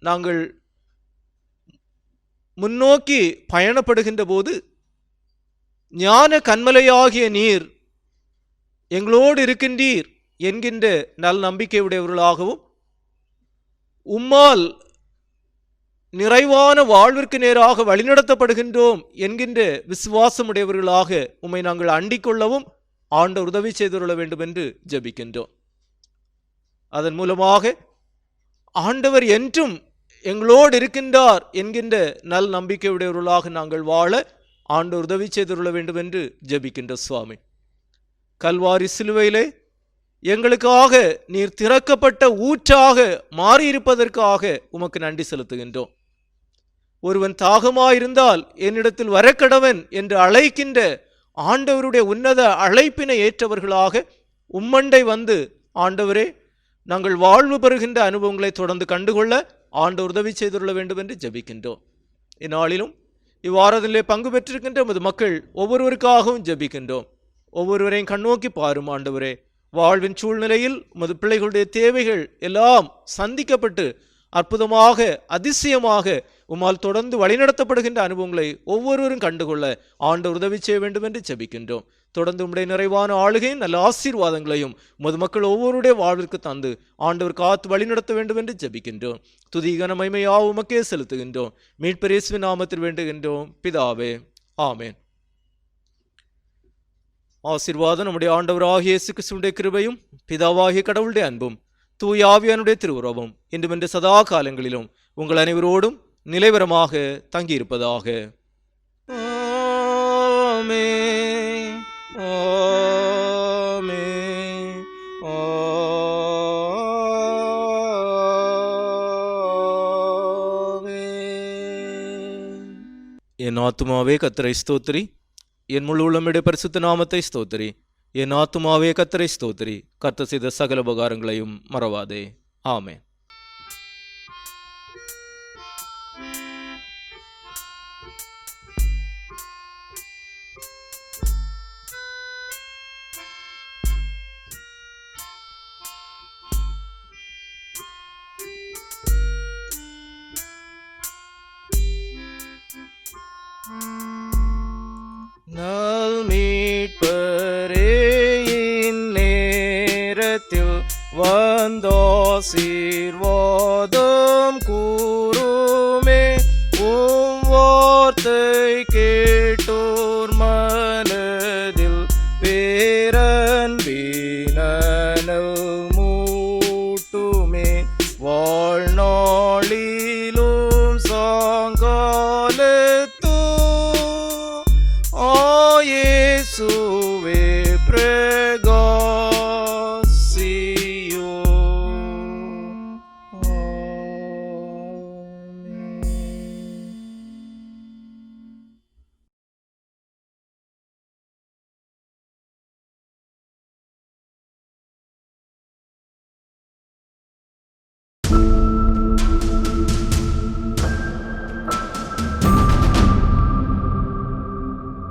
நாங்கள் முன்னோக்கி பயணப்படுகின்ற போது ஞான கண்மலையாகிய நீர் எங்களோடு இருக்கின்றீர் என்கின்ற நல் நம்பிக்கையுடையவர்களாகவும் உம்மால் நிறைவான வாழ்விற்கு நேராக வழிநடத்தப்படுகின்றோம் என்கின்ற விசுவாசமுடையவர்களாக உம்மை நாங்கள் அண்டிக் கொள்ளவும் ஆண்டவர் உதவி செய்துள்ள வேண்டும் என்று ஜெபிக்கின்றோம். அதன் மூலமாக ஆண்டவர் என்றும் எங்களோடு இருக்கின்றார் என்கின்ற நல் நம்பிக்கையுடையவர்களாக நாங்கள் வாழ ஆண்டவர் உதவி செய்துள்ள வேண்டும் என்று ஜெபிக்கின்ற சுவாமி, கல்வாரி சிலுவையிலே எங்களுக்காக நீர் திறக்கப்பட்ட ஊற்றாக மாறியிருப்பதற்காக உமக்கு நன்றி செலுத்துகின்றோம். ஒருவன் தாகமாயிருந்தால் என்னிடத்தில் வரக்கடவன் என்று அழைக்கின்ற ஆண்டவருடைய உன்னத அழைப்பினை ஏற்றவர்களாக உம்மண்டை வந்து ஆண்டவரே நாங்கள் வாழ்வு பெறுகின்ற அனுபவங்களை தொடர்ந்து கண்டுகொள்ள ஆண்டவர் உதவி செய்துள்ள வேண்டும் என்று ஜெபிக்கின்றோம். இந்நாளிலும் இவ்வாரத்திலே பங்கு பெற்றிருக்கின்ற நமது மக்கள் ஒவ்வொருவருக்காகவும் ஜெபிக்கின்றோம். ஒவ்வொருவரையும் கண்ணோக்கி பாரும் ஆண்டவரே, வாழ்வின் சூழ்நிலையில் உமது பிள்ளைகளுடைய தேவைகள் எல்லாம் சந்திக்கப்பட்டு அற்புதமாக அதிசயமாக உம்மால் தொடர்ந்து வழிநடத்தப்படுகின்ற அனுபவங்களை ஒவ்வொருவரும் கண்டுகொள்ள ஆண்டவர் உதவி செய்ய வேண்டும் என்று ஜெபிக்கின்றோம். தொடர்ந்து உம்முடைய நிறைவான ஆளுகையும் நல்ல ஆசீர்வாதங்களையும் உமது மக்கள் ஒவ்வொருடைய வாழ்விற்கு தந்து ஆண்டவர் காத்து வழிநடத்த வேண்டும் என்று ஜெபிக்கின்றோம். துதிகன மகிமையா உமக்கே செலுத்துகின்றோம். மீட்பர் இயேசுவின் நாமத்தில் வேண்டுகின்றோம் பிதாவே, ஆமென். ஆசீர்வாதம் நம்முடைய ஆண்டவராகிய இயேசு கிறிஸ்துவினுடைய கிருபையும் பிதாவாகிய கடவுளுடைய அன்பும் தூய ஆவியானுடைய திருவுறவும் இன்றுமென்று சதா காலங்களிலும் உங்கள் அனைவரோடும் நிலைவரமாக தங்கியிருப்பதாக. ஆமென், ஆமென், ஆமென். என் ஆத்துமாவே கர்த்தரை ஸ்தோத்திரி, என் முழு உள்ளமுடைய பரிசுத்த நாமத்தை ஸ்தோத்திரி. என் ஆத்துமாவே கர்த்தரை ஸ்தோத்திரி, கர்த்தர் செய்த சகல உபகாரங்களையும் மறவாதே. ஆமென். நல் மீட்பரே இந்நேரத்தில் வந்தாசீர்வாதம் கூறுமே, உம் வார்த்தை கேட்டோர் மனதில் பேரன்பினல் மூட்டுமே, வாழ்நாளிலும் சாங்காலத்தோ ஆயேசு